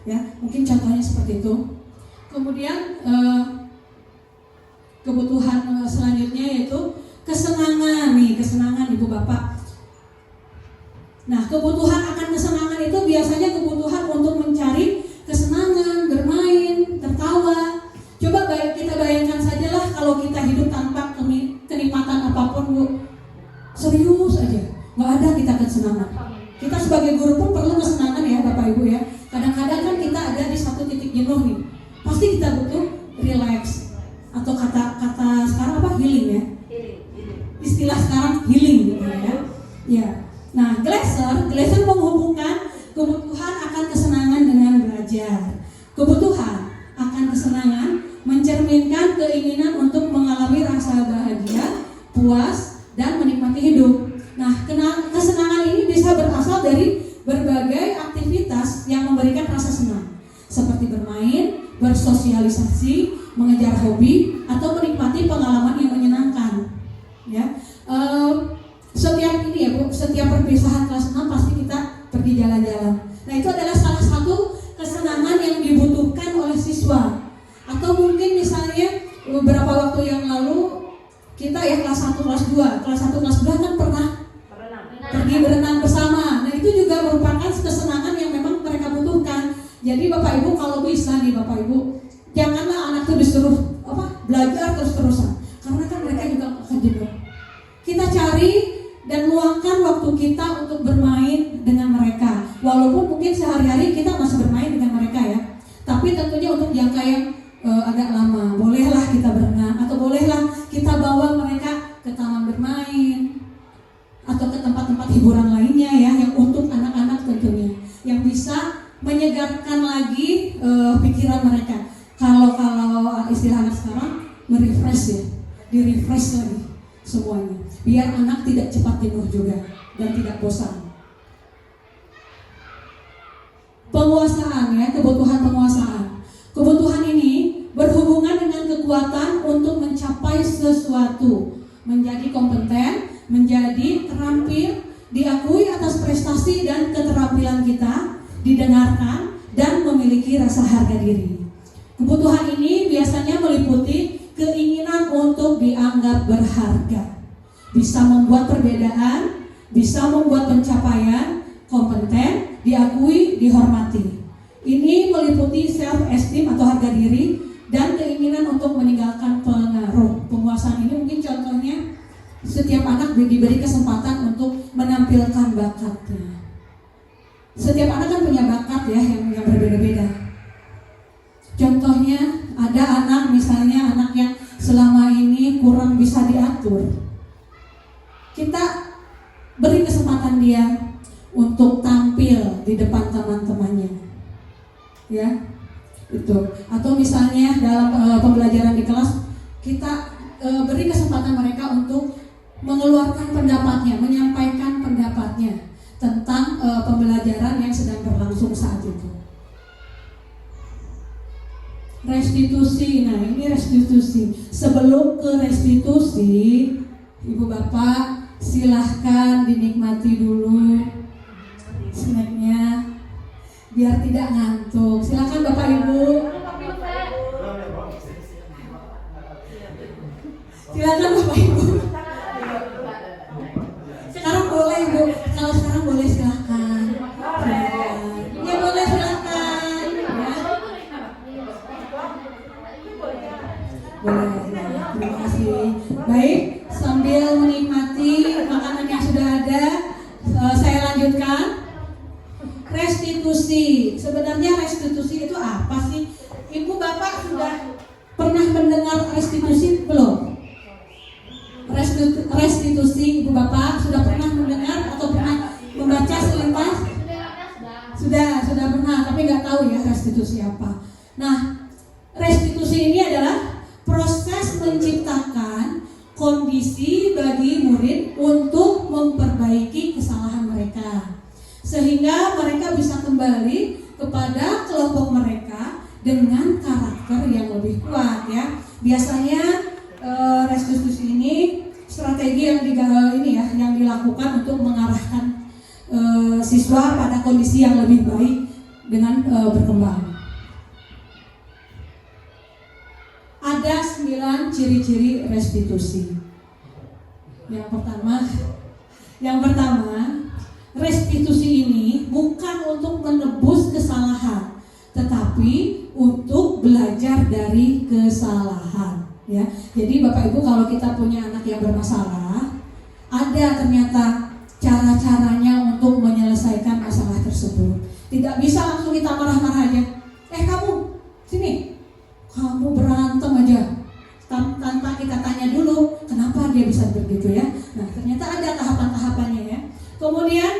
Ya, mungkin contohnya seperti itu. Kemudian kebutuhan selanjutnya yaitu kesenangan nih, kesenangan Ibu Bapak. Nah, kebutuhan akan kesenangan itu biasanya kebutuhan untuk mencari kesenangan, bermain, tertawa. Coba kita bayangkan sajalah kalau kita hidup tanpa kenikmatan apapun Bu. Serius aja, nggak ada kita kesenangan. Kita sebagai guru pun perlu kesenangan ya Bapak Ibu ya. Kadang-kadang kan kita ada di satu titik jenuh nih. Pasti kita butuh relax. Atau kata sekarang apa? Healing ya. Istilah sekarang healing gitu ya. Ya. Nah, Glasser menghubungkan kebutuhan akan kesenangan dengan belajar. Kebutuhan akan kesenangan mencerminkan keinginan untuk mengalami rasa bahagia, puas, dan menikmati hidup. Nah, kesenangan ini bisa berasal dari berbagai aktivitas yang memberikan rasa senang, seperti bermain, bersosialisasi, mengejar hobi, atau menikmati pengalaman yang menyenangkan. Ya, setiap ini ya Bu, setiap perpisahan kelas 6 pasti kita pergi jalan-jalan. Nah, itu adalah salah satu kesenangan yang dibutuhkan oleh siswa. Atau mungkin misalnya beberapa waktu yang lalu kita ya kelas 1, kelas 1, kelas 2 kan pernah pergi berenang bersama. Nah, itu juga merupakan kesenangan yang memang mereka butuhkan. Jadi Bapak Ibu kalau bisa nih Bapak Ibu, janganlah anak itu disuruh belajar terus-terusan, karena kan mereka juga akan jenuh. Kita cari dan luangkan waktu kita untuk bermain dengan mereka. Walaupun mungkin sehari-hari kita masih bermain dengan mereka ya, tapi tentunya untuk jangka yang agak lama. Bolehlah kita berenang, atau bolehlah kita bawa mereka ke taman bermain atau ke tempat-tempat hiburan lainnya ya, yang untuk anak-anak tentunya, yang bisa menyegarkan lagi pikiran mereka. Kalau istilah anak sekarang merefresh ya, di-refresh lagi semuanya, biar anak tidak cepat jenuh juga dan tidak bosan. Penguasaan ya, kebutuhan penguasaan. Kebutuhan ini berhubungan dengan kekuatan untuk mencapai sesuatu, menjadi kompeten, menjadi terampil, diakui atas prestasi dan keterampilan kita, didengarkan, dan memiliki rasa harga diri. Kebutuhan ini biasanya meliputi keinginan untuk dianggap berharga, bisa membuat perbedaan, bisa membuat pencapaian, kompeten, diakui, dihormati. Ini meliputi self-esteem atau harga diri dan keinginan untuk meninggalkan pengaruh. Penguasaan ini mungkin contohnya setiap anak diberi kesempatan untuk menampilkan bakatnya. Setiap anak kan punya bakat ya yang berbeda-beda. Contohnya ada anak, misalnya anak yang selama ini kurang bisa diatur. Kita beri kesempatan dia untuk tampil di depan teman-temannya. Ya, itu. Atau misalnya dalam pembelajaran di kelas kita beri kesempatan mereka untuk mengeluarkan pendapatnya, menyampaikan pendapatnya tentang pembelajaran yang sedang berlangsung saat itu. Restitusi, nah ini restitusi. Sebelum ke restitusi, Ibu Bapak silahkan dinikmati dulu snacknya biar tidak ngantuk. Silahkan Bapak Ibu. Silahkan Bapak Ibu. Sekarang boleh Bu, kalau sekarang boleh silahkan. Ya boleh silahkan. Boleh, terima kasih. Baik, sambil menikmati makanan yang sudah ada, saya lanjutkan. Restitusi. Sebenarnya restitusi itu apa sih? Ibu Bapak sudah pernah mendengar restitusi belum? Restitusi Ibu Bapak sudah pernah mendengar atau pernah membaca selintas? Sudah pernah, tapi nggak tahu ya restitusi apa. Nah, restitusi ini adalah proses menciptakan kondisi bagi murid untuk memperbaiki kesalahan mereka, sehingga mereka bisa kembali kepada kelompok mereka dengan karakter yang lebih kuat ya. Biasanya restitusi ini strategi yang dilakukan untuk mengarahkan siswa pada kondisi yang lebih baik dengan berkembang. Ada 9 ciri-ciri restitusi. Yang pertama, restitusi ini bukan untuk menebus kesalahan, tetapi untuk belajar dari kesalahan. Ya, jadi Bapak Ibu kalau kita punya anak yang bermasalah, ada ternyata cara-caranya untuk menyelesaikan masalah tersebut. Tidak bisa langsung kita marah-marah aja. Kamu sini. Kamu berantem aja tanpa kita tanya dulu kenapa dia bisa begitu ya. Nah, ternyata ada tahapan-tahapannya ya. Kemudian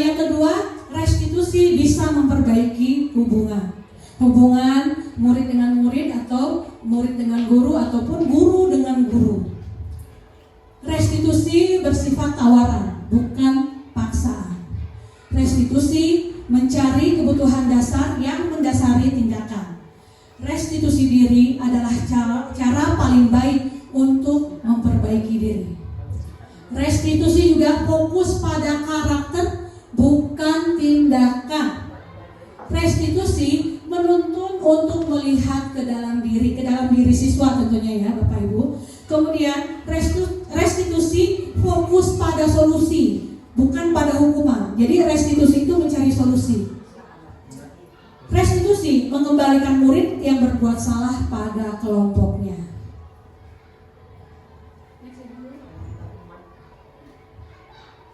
yang kedua, restitusi bisa memperbaiki hubungan murid dengan murid atau murid dengan guru ataupun guru dengan guru. Restitusi bersifat tawaran, bukan paksaan. Restitusi mencari kebutuhan dasar yang mendasari tindakan. Restitusi diri adalah cara paling baik untuk memperbaiki diri. Restitusi juga fokus pada karakter, bukan tindakan. Restitusi menuntun untuk melihat ke dalam diri siswa tentunya ya Bapak Ibu. Kemudian restitusi fokus pada solusi, bukan pada hukuman. Jadi restitusi itu mencari solusi. Restitusi mengembalikan murid yang berbuat salah pada kelompoknya.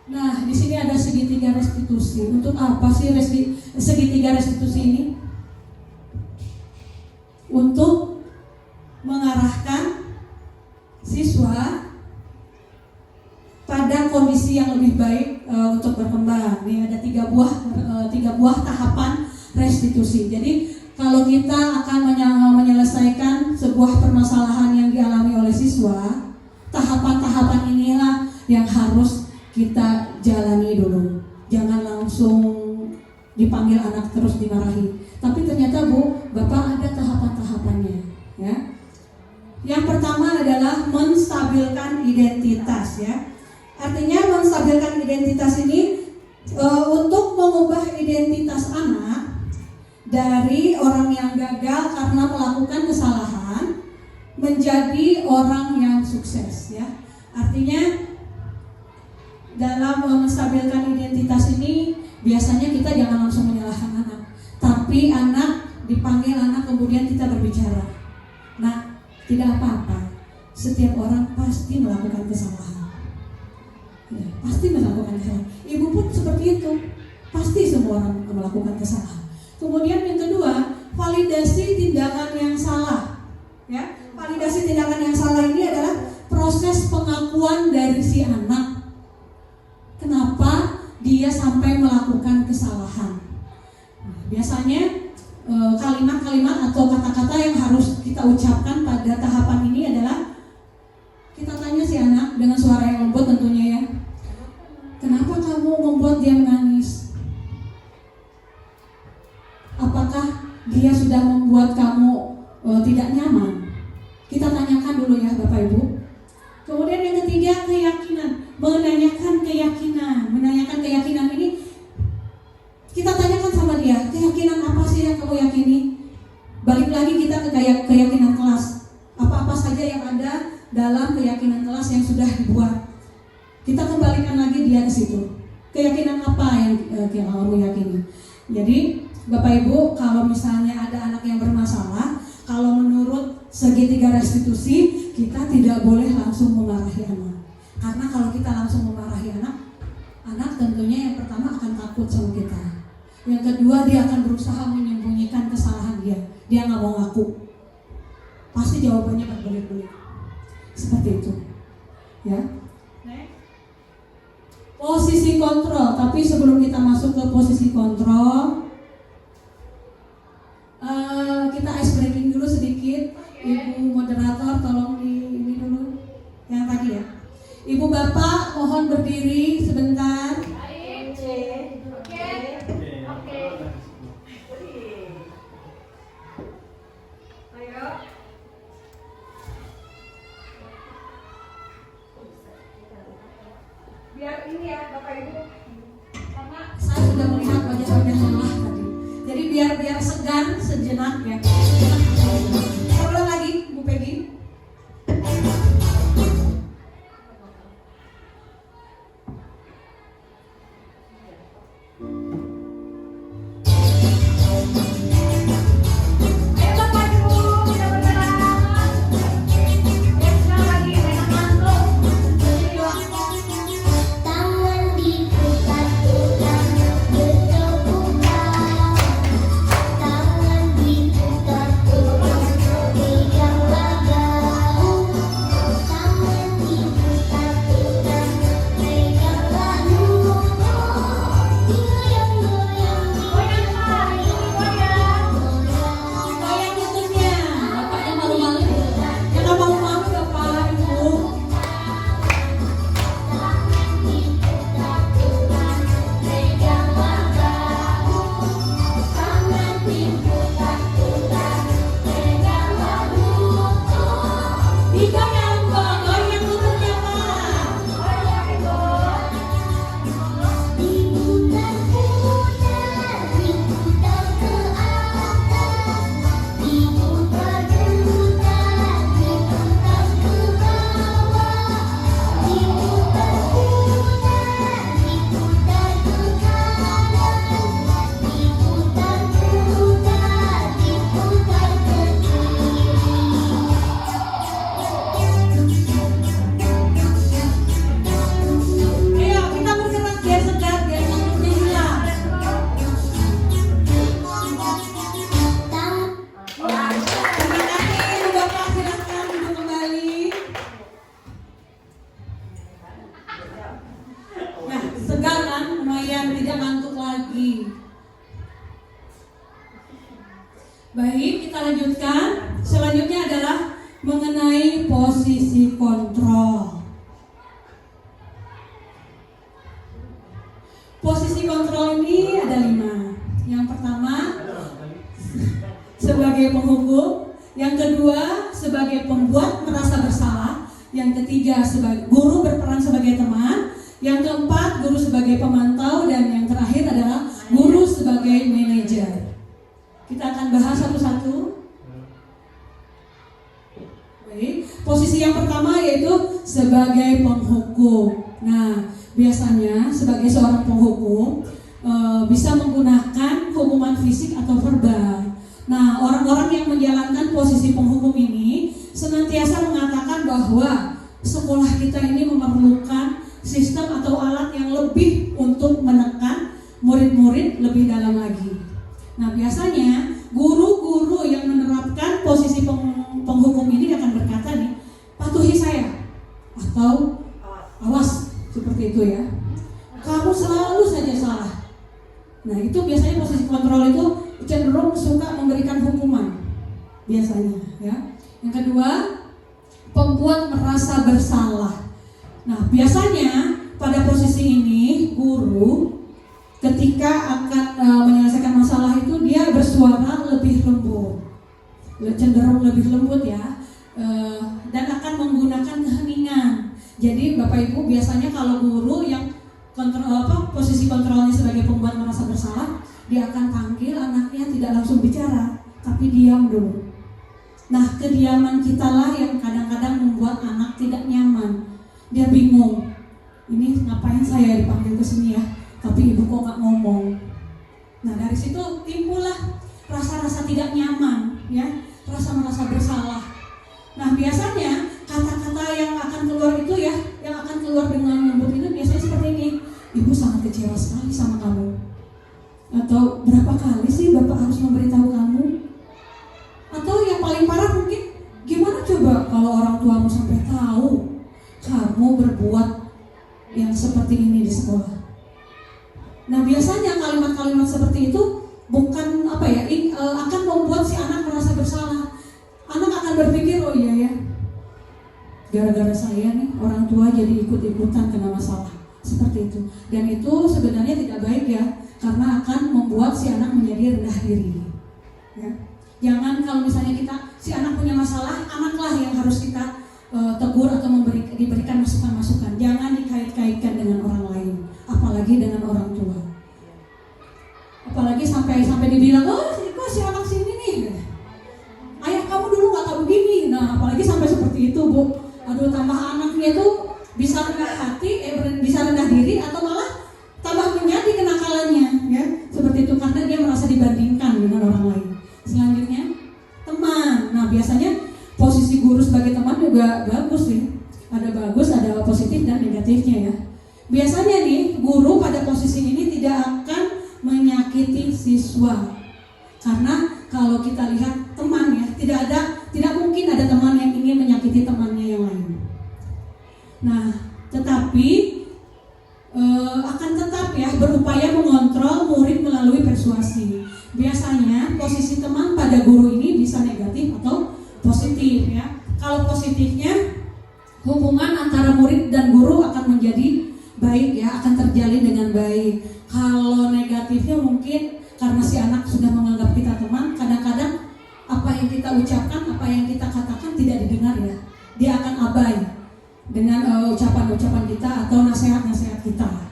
Nah, di sini ada segitiga restitusi. Untuk apa sih segitiga restitusi ini? Untuk mengarahkan siswa pada kondisi yang lebih baik untuk berkembang. Ini ada tiga buah tahapan restitusi. Jadi kalau kita akan menyelesaikan sebuah permasalahan yang dialami oleh siswa, tahapan-tahapan inilah yang harus kita jalani dulu. Jangan langsung dipanggil anak terus dimarahi. Tapi ternyata Bu, Bapak ada tahapan-tahapannya, ya. Yang pertama adalah menstabilkan identitas, ya. Artinya menstabilkan identitas ini untuk mengubah identitas anak dari orang yang gagal karena melakukan kesalahan menjadi orang yang sukses, ya. Artinya dalam menstabilkan identitas ini biasanya kita jangan langsung menyalahkan anak, tapi anak dipanggil anak kemudian kita berbicara. Nah, tidak apa-apa. Setiap orang pasti melakukan kesalahan. Ya, pasti melakukan kesalahan. Ibu pun seperti itu. Pasti semua orang melakukan kesalahan. Kemudian yang kedua, validasi tindakan yang salah. Ya, validasi tindakan yang salah ini adalah proses pengakuan dari si anak. Kenapa dia sampai melakukan kesalahan? Nah, biasanya kalimat-kalimat atau kata-kata yang harus kita ucapkan pada tahapan ini adalah kita tanya si anak dengan suara yang lembut tentunya ya. Kenapa kamu membuat dia menangis? Apakah dia sudah membuat kamu tidak nyaman? Kita tanyakan dulu ya Bapak Ibu. Kemudian yang ketiga, keyakinan. Menanyakan keyakinan ini kita tanyakan sama dia, keyakinan apa sih yang kamu yakini? Balik lagi kita ke keyakinan kelas. Apa-apa saja yang ada dalam keyakinan kelas yang sudah dibuat. Kita kembalikan lagi dia ke situ. Keyakinan apa yang kamu yakini? Jadi Bapak Ibu, kalau misalnya ada anak yang bermasalah, kalau menurut segitiga restitusi, kita tidak boleh langsung memarahi anak. Karena kalau kita langsung memarahi anak tentunya yang pertama akan takut sama kita. Yang kedua, dia akan berusaha menyembunyikan kesalahan dia. Dia nggak mau ngaku. Pasti jawabannya berbelit-belit. Seperti itu. Ya. Posisi kontrol. Tapi sebelum kita masuk ke posisi kontrol, kita ice breaking dulu sedikit. Ibu moderator tolong ini dulu yang tadi ya. Ibu Bapak mohon berdiri sebentar. Biar ini ya Bapak Ibu, karena saya sudah melihat wajah-wajah lelah tadi. Jadi biar segan sejenak ya. Ulang lagi Bu Peggy.
Tangan diputar-putar
tidak ngantuk lagi. Baik, kita lanjutkan. Selanjutnya adalah mengenai posisi kontrol. Posisi kontrol ini ada 5. Yang pertama sebagai penghukum, yang kedua sebagai pembuat merasa bersalah, yang ketiga sebagai guru berperan sebagai teman, yang keempat guru sebagai pemantau, dan yang terakhir adalah guru sebagai manajer. Kita akan bahas satu-satu. Baik, posisi yang pertama yaitu sebagai penghukum. Nah, biasanya sebagai seorang penghukum bisa menggunakan hukuman fisik atau verbal. Nah, orang-orang yang menjalankan posisi penghukum ini senantiasa mengatakan bahwa sekolah kita ini memerlukan sistem atau alat yang lebih untuk menekan murid-murid lebih dalam lagi. Nah, biasanya guru-guru yang menerapkan posisi penghukum ini akan berkata nih, patuhi saya atau awas, seperti itu ya. Kamu selalu saja salah. Nah, itu biasanya posisi kontrol itu cenderung suka memberikan hukuman biasanya ya. Yang kedua, pembuat merasa bersalah. Nah, biasanya pada posisi ini guru ketika akan menyelesaikan masalah itu dia bersuara lebih lembut, cenderung lebih lembut ya, dan akan menggunakan keheningan. Jadi Bapak Ibu biasanya kalau guru yang posisi kontrolnya sebagai pembuat merasa bersalah, dia akan panggil anaknya tidak langsung bicara, tapi diam dulu. Nah, kediaman kita lah yang kadang-kadang membuat anak tidak nyaman. Dia bingung, ini ngapain saya dipanggil ke sini ya, tapi ibu kok nggak ngomong. Nah, dari situ timbullah rasa-rasa tidak nyaman, ya, rasa merasa bersalah. Nah, biasanya kata-kata yang akan keluar itu ya, yang akan keluar dengan lembut itu biasanya seperti ini. Ibu sangat kecewa sekali sama kamu. Atau berapa kali sih Bapak harus memberitahu kamu? Atau yang paling parah mungkin, gimana coba kalau orang tuamu sampai tahu kamu berbuat yang seperti ini di sekolah? Nah, biasanya kalimat-kalimat seperti itu bukan akan membuat si anak merasa bersalah. Anak akan berpikir, oh iya ya, gara-gara saya nih orang tua jadi ikut-ikutan kena masalah seperti itu. Dan itu sebenarnya tidak baik ya, karena akan membuat si anak menjadi rendah diri. Ya. Jangan kalau misalnya si anak punya masalah, anaklah yang harus kita tegur atau diberikan masukan-masukan. Jangan dikait-kaitkan dengan orang lain, apalagi dengan orang tua. Apalagi sampai dibilang, oh kok si anak sini nih, ayah kamu dulu nggak tahu begini. Nah, apalagi sampai seperti itu, Bu. Aduh, tambah anaknya tuh bisa rendah hati, bisa rendah diri, atau malah tambah menjadi kenakalannya, ya seperti itu, karena dia merasa dibandingkan dengan orang lain. Selanjutnya, teman. Nah, biasanya posisi guru sebagai teman juga bagus nih. Ada bagus, ada positif dan negatifnya ya. Biasanya nih, guru pada posisi ini tidak akan menyakiti siswa. Karena kalau kita lihat teman ya, tidak mungkin ada teman yang ingin menyakiti temannya yang lain. Nah, tetapi akan tetap ya berupaya mengontrol murid melalui persuasi. Biasanya posisi teman pada guru ini bisa negatif atau positif ya. Kalau positifnya, hubungan antara murid dan guru akan menjadi baik ya, akan terjalin dengan baik. Kalau negatifnya mungkin karena si anak sudah menganggap kita teman, kadang-kadang apa yang kita ucapkan, apa yang kita katakan tidak didengar ya. Dia akan abai dengan ucapan-ucapan kita atau nasihat-nasihat kita.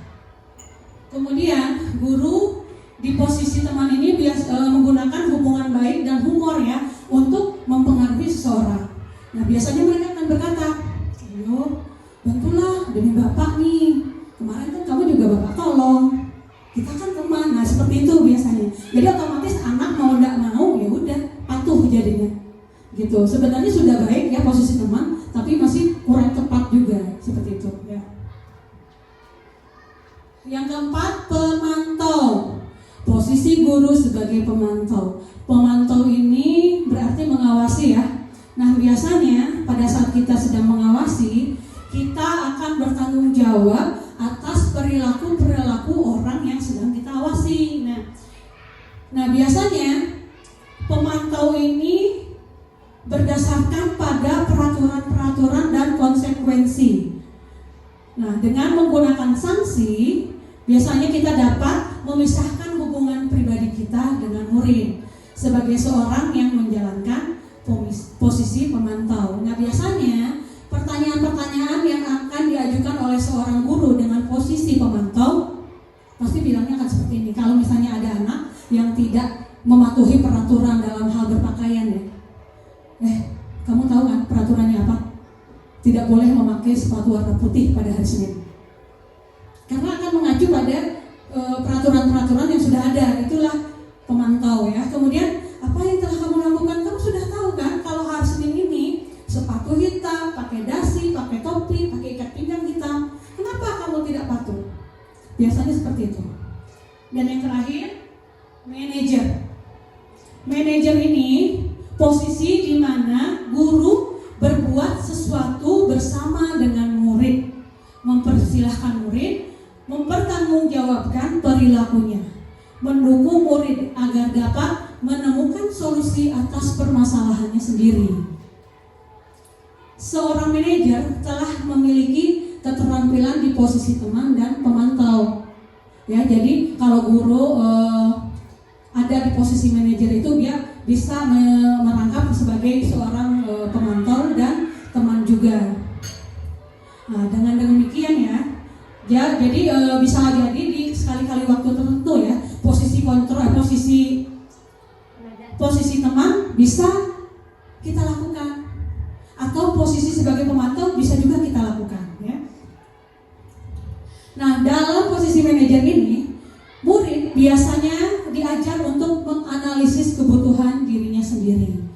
Kemudian guru di posisi teman ini menggunakan hubungan baik dan humor ya untuk mempengaruhi seseorang. Nah, biasanya mereka akan berkata, ayo bantulah demi Bapak nih, kemarin kan kamu juga Bapak tolong, kita kan teman. Nah, seperti itu biasanya. Jadi otomatis anak mau tidak mau ya udah patuh jadinya gitu. Sebenarnya sudah baik ya posisi teman, tapi masih kurang tepat juga seperti itu ya. Yang keempat, pemantau. Posisi guru sebagai pemantau. Pemantau ini berarti mengawasi ya. Nah, biasanya pada saat kita sedang mengawasi, kita akan bertanggung jawab atas perilaku orang yang sedang Nah, biasanya pemantau ini berdasarkan pada peraturan-peraturan dan konsekuensi. Nah, dengan menggunakan sanksi, biasanya kita dapat memisahkan hubungan pribadi kita dengan murid sebagai seorang yang menjalankan posisi pemantau. Nah, biasanya pertanyaan-pertanyaan yang akan diajukan oleh seorang guru dengan posisi pemantau pasti bilangnya akan seperti ini. Kalau misalnya ada anak yang tidak mematuhi peraturan dalam hal berpakaian, ya, kamu tahu kan peraturannya apa? Tidak boleh memakai sepatu warna putih pada hari Senin. Karena akan mengacu pada peraturan-peraturan yang sudah ada. Itulah pemantau, ya. Kemudian apa yang telah kamu lakukan? Kamu sudah tahu kan kalau hari Senin ini sepatu hitam, pakai dasi, pakai topi, pakai ikat pinggang hitam. Kenapa kamu tidak patuh? Biasanya seperti itu. Dan yang terakhir, manajer. Manajer ini posisi di mana guru berbuat sesuatu bersama dengan murid, mempersilahkan murid, mempertanggungjawabkan perilakunya, mendukung murid agar dapat menemukan solusi atas permasalahannya sendiri. Seorang manajer telah memiliki keterampilan di posisi teman dan pemantau. Ya, jadi kalau guru ada di posisi manajer itu, dia bisa merangkap sebagai seorang pemantau dan teman juga. Nah, dengan demikian ya, jadi bisa jadi di sekali-kali waktu tertentu, ya, posisi kontrol, posisi teman bisa kita lakukan, atau posisi sebagai pemantau bisa juga kita lakukan, ya. Nah, dalam posisi manajer ini, murid biasanya diajar untuk menganalisis kebutuhan dirinya sendiri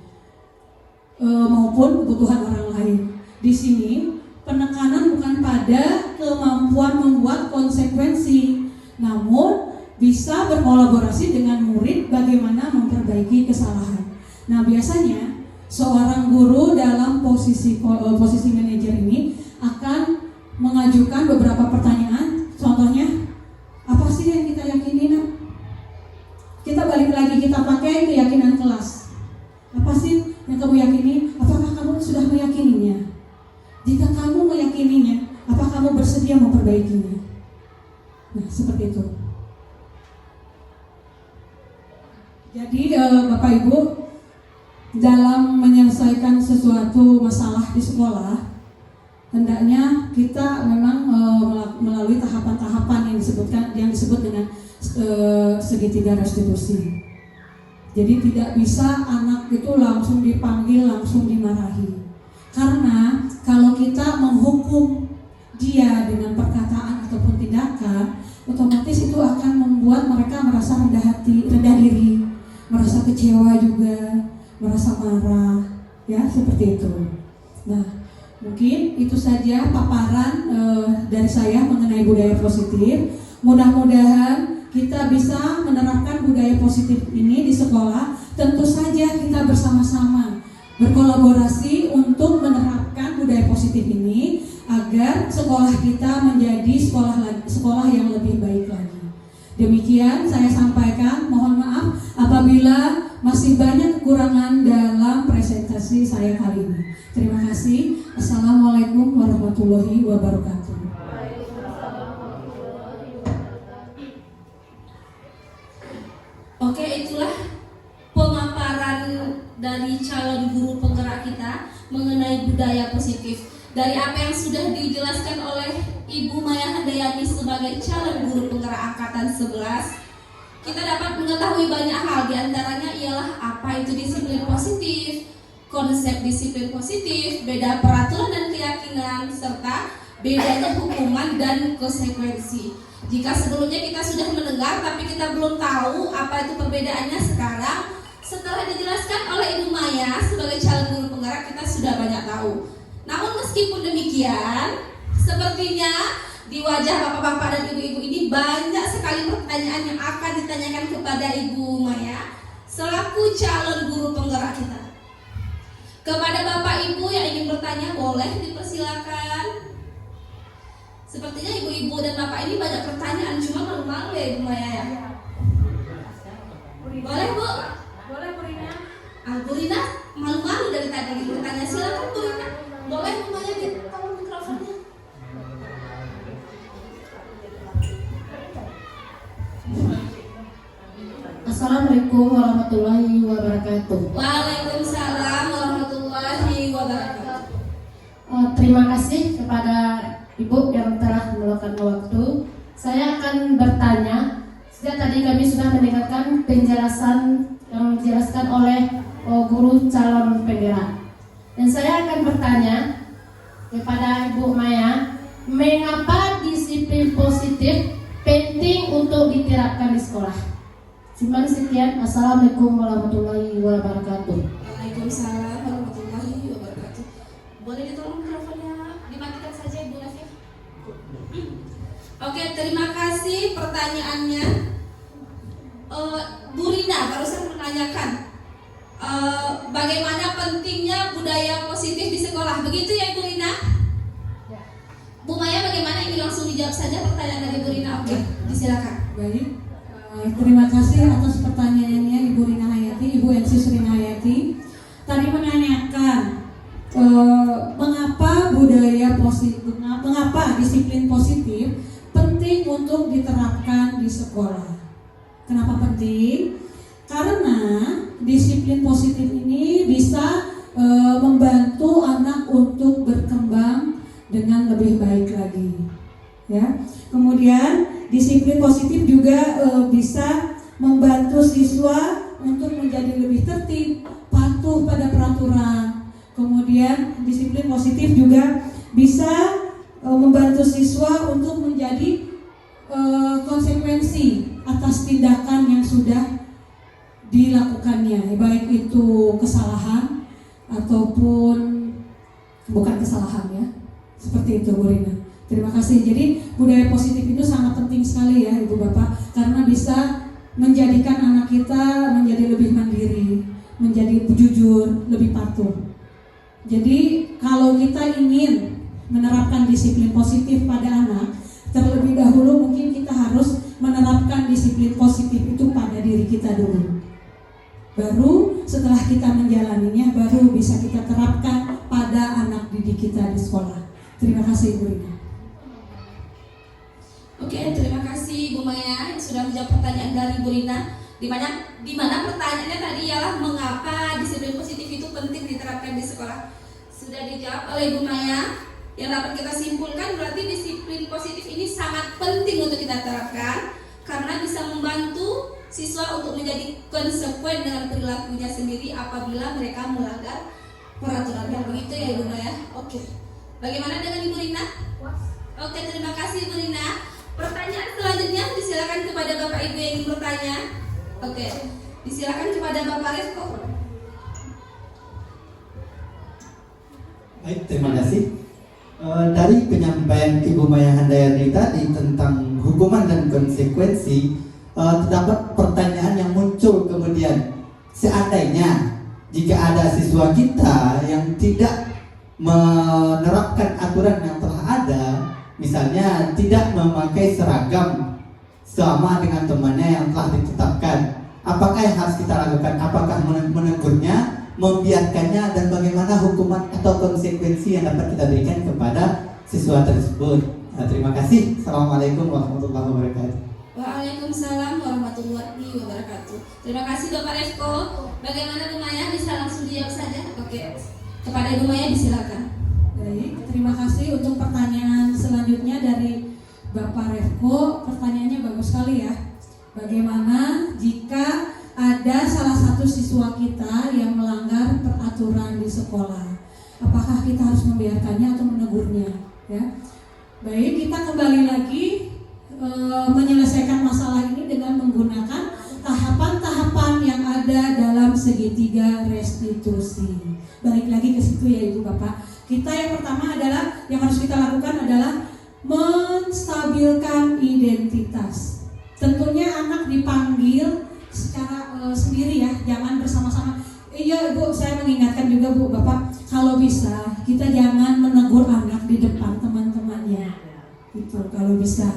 maupun kebutuhan orang lain. Di sini penekanan bukan pada kemampuan membuat konsekuensi, namun bisa berkolaborasi dengan murid bagaimana memperbaiki kesalahan. Nah, biasanya seorang guru dalam posisi manajer ini akan mengajukan beberapa pertanyaan. Contohnya, apa sih yang kita yakini, nak? Kita balik lagi, kita pakai keyakinan kelas. Apa sih yang kamu yakini? Apakah kamu sudah meyakininya? Jika kamu meyakininya, apa kamu bersedia memperbaikinya? Nah, seperti itu. Jadi Bapak Ibu, dalam menyelesaikan sesuatu masalah di sekolah, hendaknya kita memang melalui tahapan-tahapan yang disebut dengan segitiga restitusi. Jadi tidak bisa anak itu langsung dipanggil, langsung dimarahi. Karena kalau kita menghukum dia dengan perkataan ataupun tindakan, otomatis itu akan membuat mereka merasa rendah diri, merasa kecewa juga, merasa marah, ya, seperti itu. Nah, mungkin itu saja paparan dari saya mengenai budaya positif. Mudah-mudahan kita bisa menerapkan budaya positif ini di sekolah. Tentu saja kita bersama-sama berkolaborasi untuk menerapkan budaya positif ini agar sekolah kita menjadi sekolah yang lebih baik lagi. Demikian saya sampaikan. Mohon maaf apabila masih banyak kekurangan dalam presentasi saya kali ini. Terima kasih. Assalamualaikum warahmatullahi wabarakatuh.
Oke, itulah pemaparan dari calon guru penggerak kita mengenai budaya positif. Dari apa yang sudah dijelaskan oleh Ibu Maya Handayani sebagai calon guru penggerak angkatan 11, kita dapat mengetahui banyak hal. Di antaranya ialah apa itu disiplin positif, konsep disiplin positif, beda peraturan dan keyakinan, serta bedanya hukuman dan konsekuensi. Jika sebelumnya kita sudah mendengar tapi kita belum tahu apa itu perbedaannya, sekarang setelah dijelaskan oleh Ibu Maya sebagai calon guru penggerak, kita sudah banyak tahu. Namun meskipun demikian, sepertinya di wajah bapak-bapak dan ibu-ibu ini banyak sekali pertanyaan yang akan ditanyakan kepada Ibu Maya selaku calon guru penggerak kita. Kepada bapak ibu yang ingin bertanya, boleh dipersilakan. Sepertinya ibu-ibu dan bapak ini banyak pertanyaan, cuma malu-malu ya Ibu Maya ya. Boleh Bu?
Boleh Bu Rina?
Bu Rina malu-malu dari tadi bertanya. Silakan Bu Rina. Boleh Bumaya tolong mikrofonnya.
Assalamualaikum warahmatullahi wabarakatuh.
Waalaikumsalam warahmatullahi wabarakatuh.
Terima kasih kepada Ibu yang telah meluangkan waktu. Saya akan bertanya. Sejak tadi kami sudah mendengarkan penjelasan yang dijelaskan oleh guru calon penggerak. Dan saya akan bertanya kepada Ibu Maya, mengapa disiplin positif penting untuk diterapkan di sekolah? Cuman sekian. Assalamualaikum warahmatullahi wabarakatuh.
Waalaikumsalam warahmatullahi wabarakatuh. Boleh ditolong mikrofonnya dimatikan saja Ibu Nafia. Oke, terima kasih pertanyaannya. Bu Rina barusan menanyakan bagaimana pentingnya budaya positif di sekolah. Begitu ya Bu Rina? Bu Maya bagaimana? Ini langsung dijawab saja pertanyaan dari Bu Rina. Oke, disilakan.
Baik. Terima kasih atas pertanyaannya Ibu Rina Hayati, Ibu NC Rina Hayati. Tadi menanyakan mengapa budaya positif, mengapa disiplin positif penting untuk diterapkan di sekolah. Kenapa penting? Karena disiplin positif ini bisa membantu anak untuk berkembang dengan lebih baik lagi. Ya. Kemudian disiplin positif juga bisa membantu siswa untuk menjadi lebih tertib, patuh pada peraturan. Kemudian disiplin positif juga bisa membantu siswa untuk menjadi konsekuensi atas tindakan yang sudah dilakukannya, baik itu kesalahan ataupun bukan kesalahan ya. Seperti itu Bu Rina. Terima kasih. Jadi budaya positif itu sangat penting sekali ya Ibu Bapak, karena bisa menjadikan anak kita menjadi lebih mandiri, menjadi jujur, lebih patuh. Jadi kalau kita ingin menerapkan disiplin positif pada anak, terlebih dahulu mungkin kita harus menerapkan disiplin positif itu pada diri kita dulu. Baru setelah kita menjalaninya, baru bisa kita terapkan pada anak didik kita di sekolah. Terima kasih Bu Rina.
Oke, terima kasih Bu Maya yang sudah menjawab pertanyaan dari Bu Rina. Di mana pertanyaannya tadi ialah mengapa disiplin positif itu penting diterapkan di sekolah. Sudah dijawab oleh Bu Maya. Yang dapat kita simpulkan berarti disiplin positif ini sangat penting untuk kita terapkan karena bisa membantu siswa untuk menjadi konsekuen dengan perilakunya sendiri apabila mereka melanggar peraturan. Begitu ya Ibu Maya. Oke. Bagaimana dengan Ibu Rina? Oke, terima kasih Ibu Rina. Pertanyaan selanjutnya disilakan kepada Bapak Ibu yang ingin bertanya. Oke, disilakan kepada Bapak Resko.
Baik, terima kasih. Dari penyampaian Ibu Maya Handayani tadi tentang hukuman dan konsekuensi, terdapat pertanyaan yang muncul kemudian. Seandainya jika ada siswa kita yang tidak menerapkan aturan yang telah ada, misalnya tidak memakai seragam sama dengan temannya yang telah ditetapkan, apakah yang harus kita lakukan? Apakah menegurnya, membiarkannya, dan bagaimana hukuman atau konsekuensi yang dapat kita berikan kepada siswa tersebut? Terima kasih. Assalamualaikum warahmatullahi wabarakatuh.
Waalaikumsalam warahmatullahi wabarakatuh. Terima kasih Bapak Resko. Bagaimana Bu Maya, bisa langsung dijawab saja? Oke, kepada Ibu Maya disilakan.
Baik, terima kasih untuk pertanyaan selanjutnya dari Bapak Resko. Pertanyaannya bagus sekali ya. Bagaimana jika ada salah satu siswa kita yang melanggar peraturan di sekolah? Apakah kita harus membiarkannya atau menegurnya? Ya. Baik, kita kembali lagi menyelesaikan masalah ini dengan menggunakan tahapan-tahapan yang ada dalam segitiga restitusi. Balik lagi ke situ ya Ibu Bapak. Kita yang pertama adalah yang harus kita lakukan adalah menstabilkan identitas. Tentunya anak dipanggil secara sendiri ya, jangan bersama-sama. Iya Bu, saya mengingatkan juga Bu Bapak, kalau bisa kita jangan menegur anak di depan teman-temannya. Itu kalau bisa.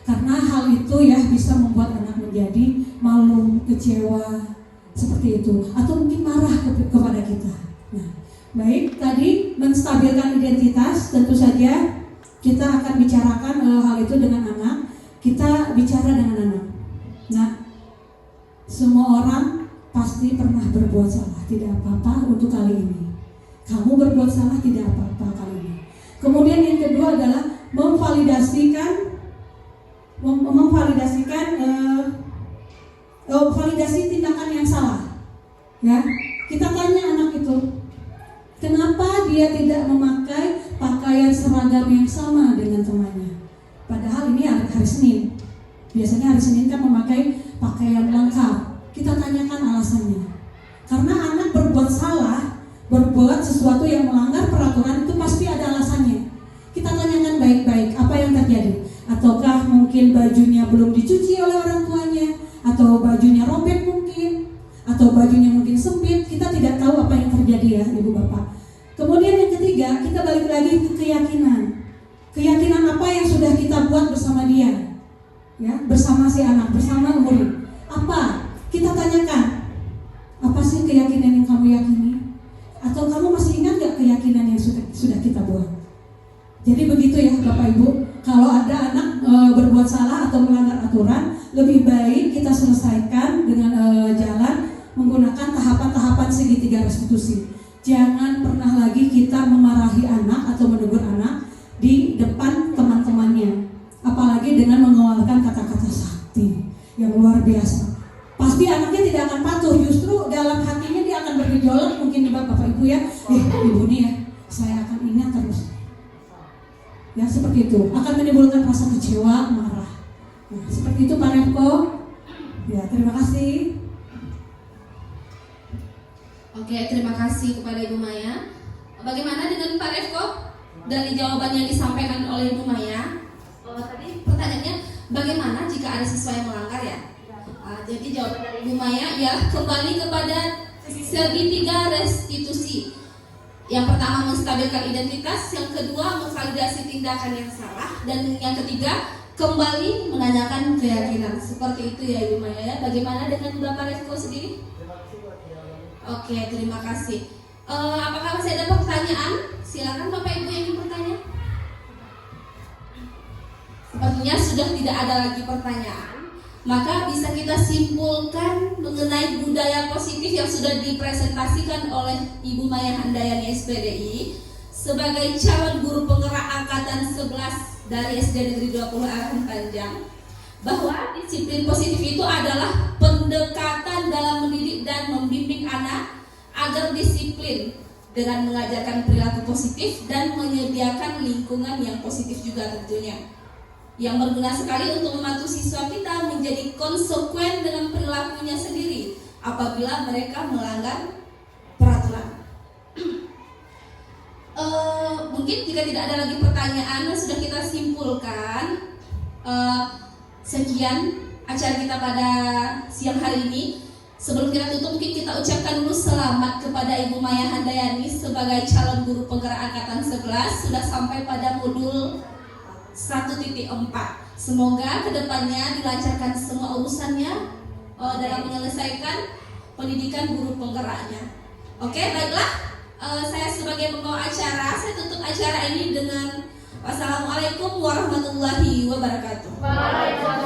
Karena hal itu ya bisa membuat anak menjadi malu kecewa, seperti itu, atau mungkin marah kepada kita. Nah, baik, tadi menstabilkan identitas, tentu saja kita akan bicarakan hal itu dengan anak. Kita bicara dengan anak. Nah, semua orang pasti pernah berbuat salah, tidak apa-apa untuk kali ini. Kamu berbuat salah, tidak apa-apa kali ini. Kemudian yang kedua adalah validasi tindakan yang salah. Ya, kita tanya anak itu, kenapa dia tidak memakai pakaian seragam yang sama dengan temannya? Padahal ini hari Senin. Biasanya hari Senin kan memakai pakaian lengkap. Kita tanyakan alasannya. Karena anak berbuat salah, berbuat sesuatu yang melanggar peraturan itu pasti ada alasannya. Kita tanyakan baik-baik apa yang terjadi. Ataukah mungkin bajunya belum dicuci oleh orang tuanya, atau bajunya robek mungkin, atau bajunya mungkin sempit. Kita tidak tahu apa yang terjadi ya Ibu Bapak. Kemudian yang ketiga, kita balik lagi ke keyakinan. Keyakinan apa yang sudah kita buat bersama dia, ya, bersama si anak, bersama murid. Apa? Kita tanyakan, apa sih keyakinan yang kamu yakini? Atau kamu masih ingat gak keyakinan yang sudah kita buat? Jadi begitu ya Bapak Ibu. Kalau ada anak berbuat salah atau melanggar aturan, lebih baik kita selesaikan dengan jalan menggunakan tahapan-tahapan segitiga restitusi. Jangan pernah lagi kita memarahi anak atau menegur anak di depan teman-temannya, apalagi dengan mengeluarkan kata-kata sakti yang luar biasa. Pasti anaknya tidak akan patuh, justru dalam hatinya dia akan bergejolak mungkin Bapak Ibu ya. Ibu nih ya, saya akan ingat terus. Ya seperti itu, akan menimbulkan rasa kecewa, marah. Nah, seperti itu Pak Refko. Ya, terima kasih.
Oke, terima kasih kepada Ibu Maya. Bagaimana dengan Pak Refko? Dari jawaban yang disampaikan oleh Ibu Maya, tadi pertanyaannya bagaimana jika ada siswa yang melanggar ya? Jadi jawaban dari Ibu Maya ya kembali kepada segitiga restitusi. Yang pertama menstabilkan identitas, yang kedua memvalidasi tindakan yang salah, dan yang ketiga kembali menanyakan keyakinan. Seperti itu ya Ibu Maya ya. Bagaimana dengan Bapak Refko sendiri? Oke, terima kasih. Apakah masih ada pertanyaan? Silakan Bapak Ibu yang ingin bertanya. Sepertinya sudah tidak ada lagi pertanyaan. Maka bisa kita simpulkan mengenai budaya positif yang sudah dipresentasikan oleh Ibu Maya Handayani SPDI sebagai calon guru penggerak angkatan 11 dari SD Negeri 20 Arahan Panjang, bahwa disiplin positif itu adalah pendekatan dalam mendidik dan membimbing anak agar disiplin dengan mengajarkan perilaku positif dan menyediakan lingkungan yang positif juga tentunya, yang berguna sekali untuk membantu siswa kita menjadi konsekuen dengan perilakunya sendiri apabila mereka melanggar peraturan. Mungkin jika tidak ada lagi pertanyaan, sudah kita simpulkan. Sekian acara kita pada siang hari ini. Sebelum kita tutup, mungkin kita ucapkan dulu selamat kepada Ibu Maya Handayani sebagai calon guru penggerak angkatan 11 sudah sampai pada modul 1.4. Semoga kedepannya dilancarkan semua urusannya dalam menyelesaikan pendidikan guru penggeraknya. Oke, baiklah. Saya sebagai pembawa acara, saya tutup acara ini dengan wassalamualaikum warahmatullahi wabarakatuh.
Waalaikumsalam.